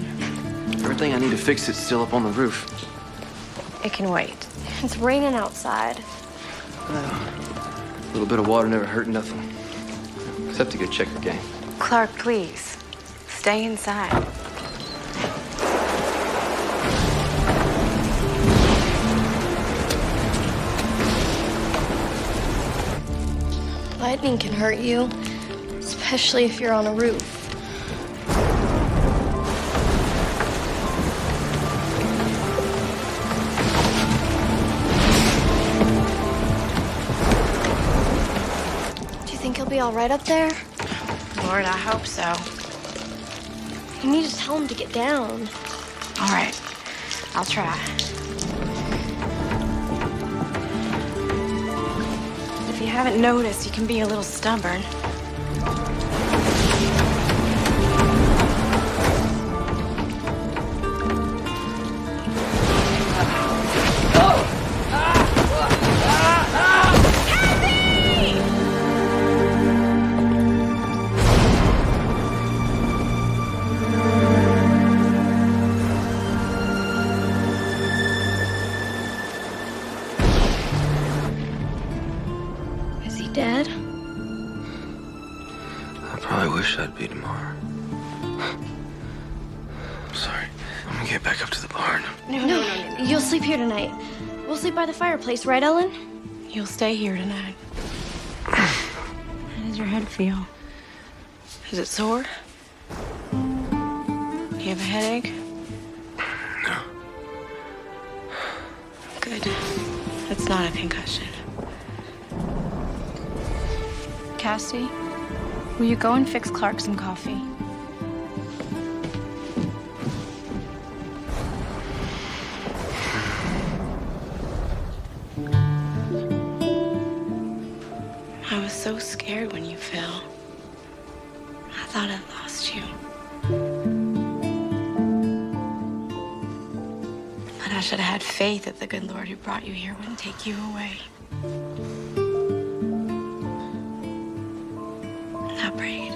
Everything I need to fix is still up on the roof. It can wait. It's raining outside. A little bit of water never hurt nothing. Except a good checker game. Clark, please. Stay inside. Lightning can hurt you, especially if you're on a roof. Do you think he'll be all right up there? Lord, I hope so. You need to tell him to get down. All right, I'll try. If you haven't noticed, you can be a little stubborn. Dead? I probably wish I'd be tomorrow. I'm sorry. I'm gonna get back up to the barn. No. You'll sleep here tonight. We'll sleep by the fireplace, right, Ellen? You'll stay here tonight. How does your head feel? Is it sore? Do you have a headache? No. Good. It's not a concussion. Cassie, will you go and fix Clark some coffee? I was so scared when you fell. I thought I'd lost you. But I should have had faith that the good Lord who brought you here wouldn't take you away. I prayed,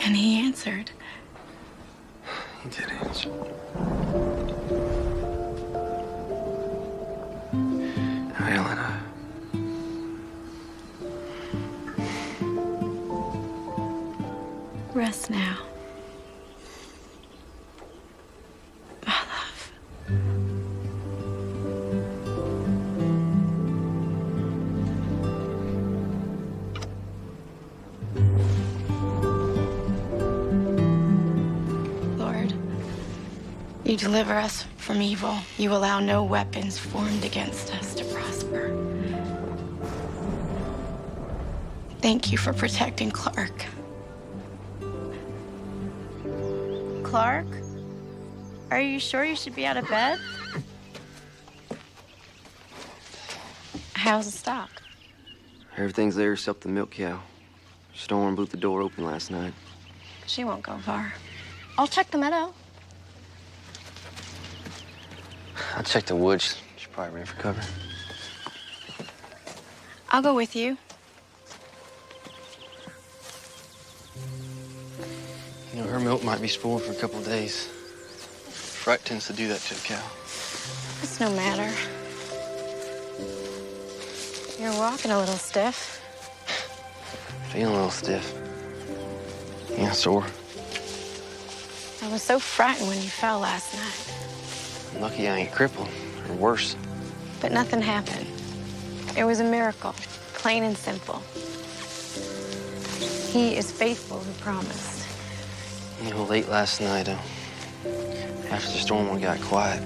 and he answered. He did answer. Ellen, Rest now. You deliver us from evil. You allow no weapons formed against us to prosper. Thank you for protecting Clark. Clark? Are you sure you should be out of bed? How's the stock? Everything's there except the milk cow. Storm blew the door open last night. She won't go far. I'll check the meadow. I checked the woods. She probably ran for cover. I'll go with you. You know, her milk might be spoiled for a couple of days. Fright tends to do that to a cow. It's no matter. You're walking a little stiff. Feeling a little stiff. Yeah, sore. I was so frightened when you fell last night. Lucky I ain't crippled, or worse. But nothing happened. It was a miracle, plain and simple. He is faithful who promised. You know, late last night, after the storm got quiet,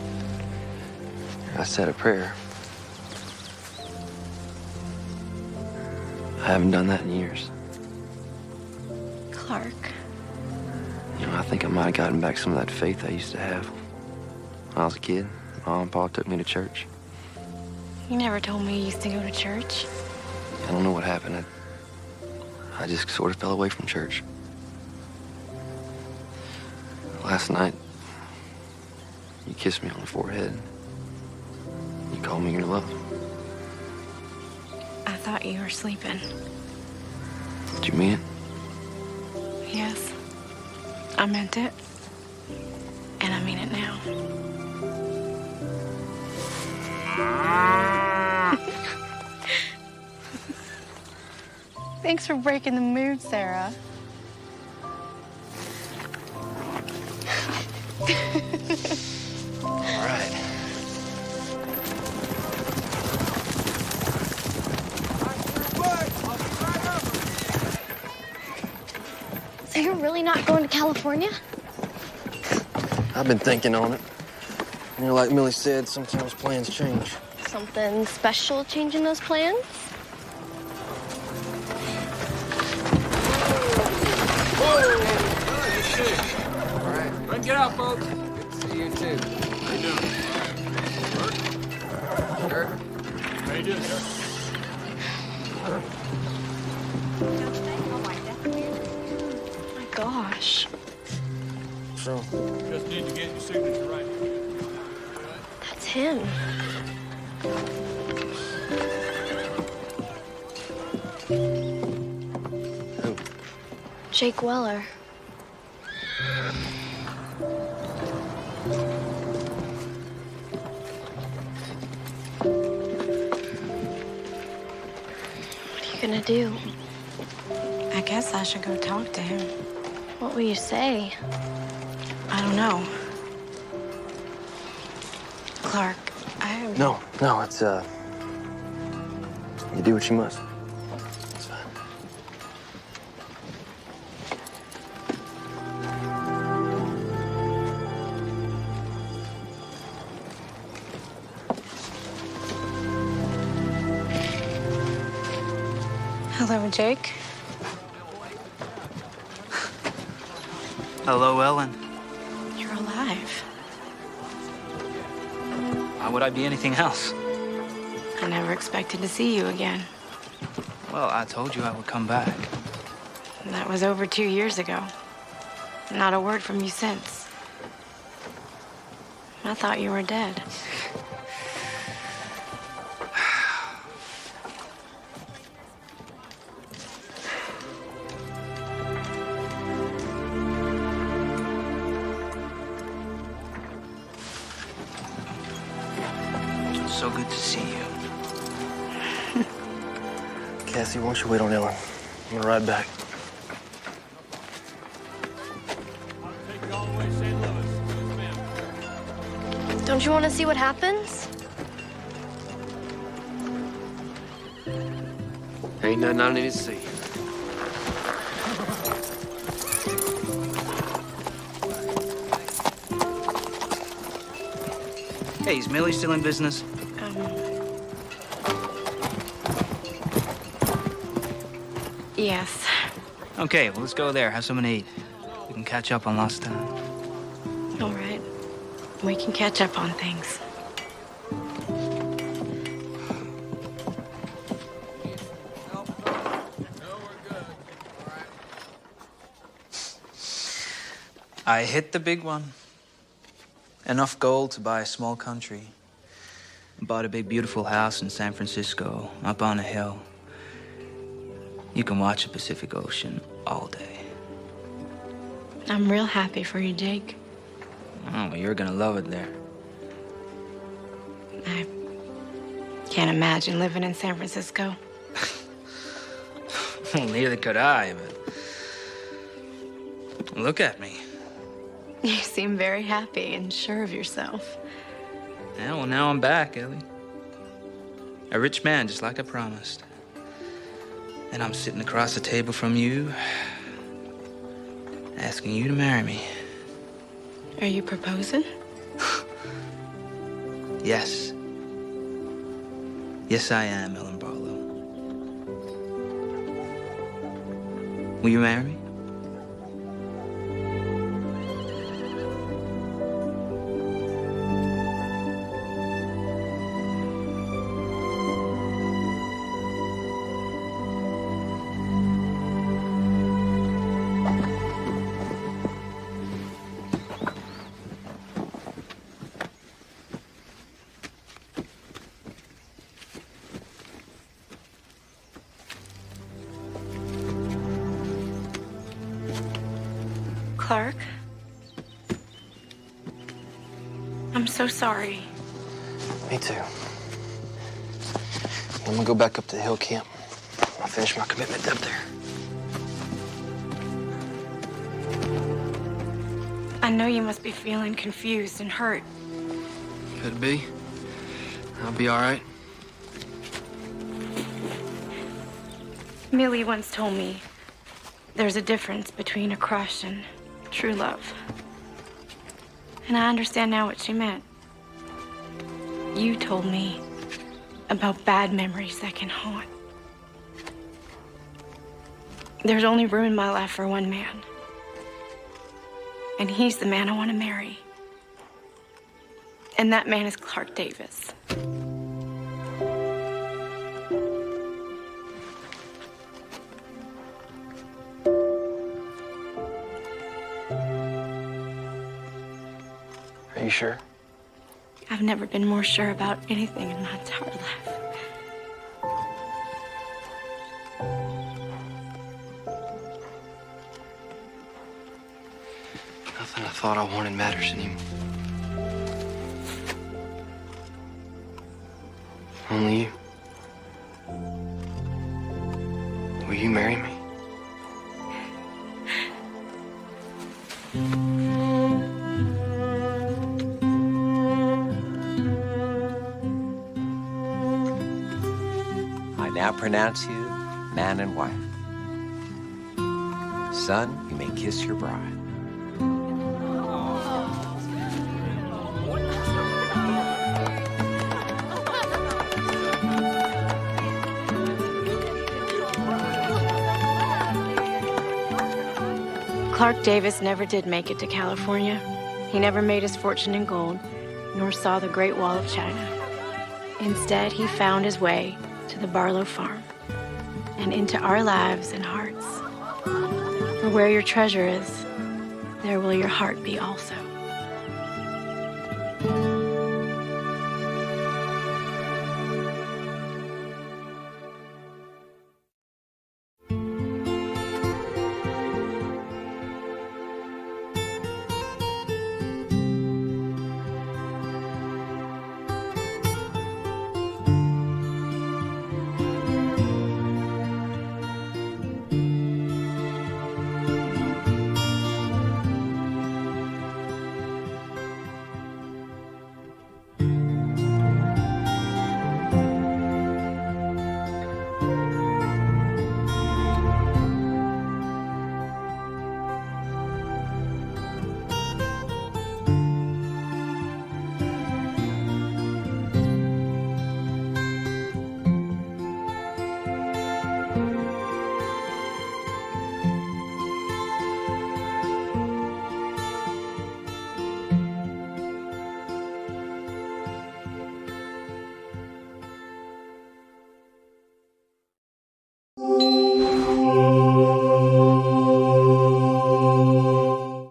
I said a prayer. I haven't done that in years. Clark. You know, I think I might have gotten back some of that faith I used to have. When I was a kid, Mom and Pa took me to church. You never told me you used to go to church. I don't know what happened. I just sort of fell away from church. Last night, you kissed me on the forehead. You called me your love. I thought you were sleeping. Did you mean it? Yes. I meant it. And I mean it now. Thanks for breaking the mood, Sarah. All right. So you're really not going to California? I've been thinking on it. You know, like Millie said, sometimes plans change. Something special changing those plans? All right. Go and get out, folks. Good to see you, too. How you doing? Sure. How you doing, sir? Oh my gosh. So? Just need to get your signature right. That's him. Who? Jake Weller. What are you gonna do? I guess I should go talk to him. What will you say? I don't know. Clark, No, it's, you do what you must. It's fine. Hello, Jake. Hello, Ellen. You're alive. Why would I be anything else? I never expected to see you again. Well, I told you I would come back. That was over 2 years ago. Not a word from you since. I thought you were dead. So good to see you. Cassie, why don't you wait on Ellen? I'm gonna ride back. Don't you want to see what happens? Ain't nothing I need to see. Hey, is Millie still in business? Yes. Okay, well, let's go there, have something to eat. We can catch up on lost time. All right. We can catch up on things. I hit the big one. Enough gold to buy a small country. Bought a big, beautiful house in San Francisco, up on a hill. You can watch the Pacific Ocean all day. I'm real happy for you, Jake. Oh, well, you're gonna love it there. I can't imagine living in San Francisco. Well, neither could I, but... Look at me. You seem very happy and sure of yourself. Yeah, well, now I'm back, Ellie. A rich man, just like I promised. And I'm sitting across the table from you, asking you to marry me. Are you proposing? Yes. Yes, I am, Ellen Barlow. Will you marry me? Clark? I'm so sorry. Me too. I'm gonna go back up to the hill camp. I'll finish my commitment up there. I know you must be feeling confused and hurt. Could be. I'll be all right. Millie once told me there's a difference between a crush and true love. And I understand now what she meant. You told me about bad memories that can haunt. There's only room in my life for one man. And he's the man I want to marry. And that man is Clark Davis. Are you sure? I've never been more sure about anything in my entire life. Nothing I thought I wanted matters anymore. Only you. Will you marry me? I now pronounce you man and wife. Son, you may kiss your bride. Clark Davis never did make it to California. He never made his fortune in gold, nor saw the Great Wall of China. Instead, he found his way to the Barlow farm and into our lives and hearts. For where your treasure is, there will your heart be also.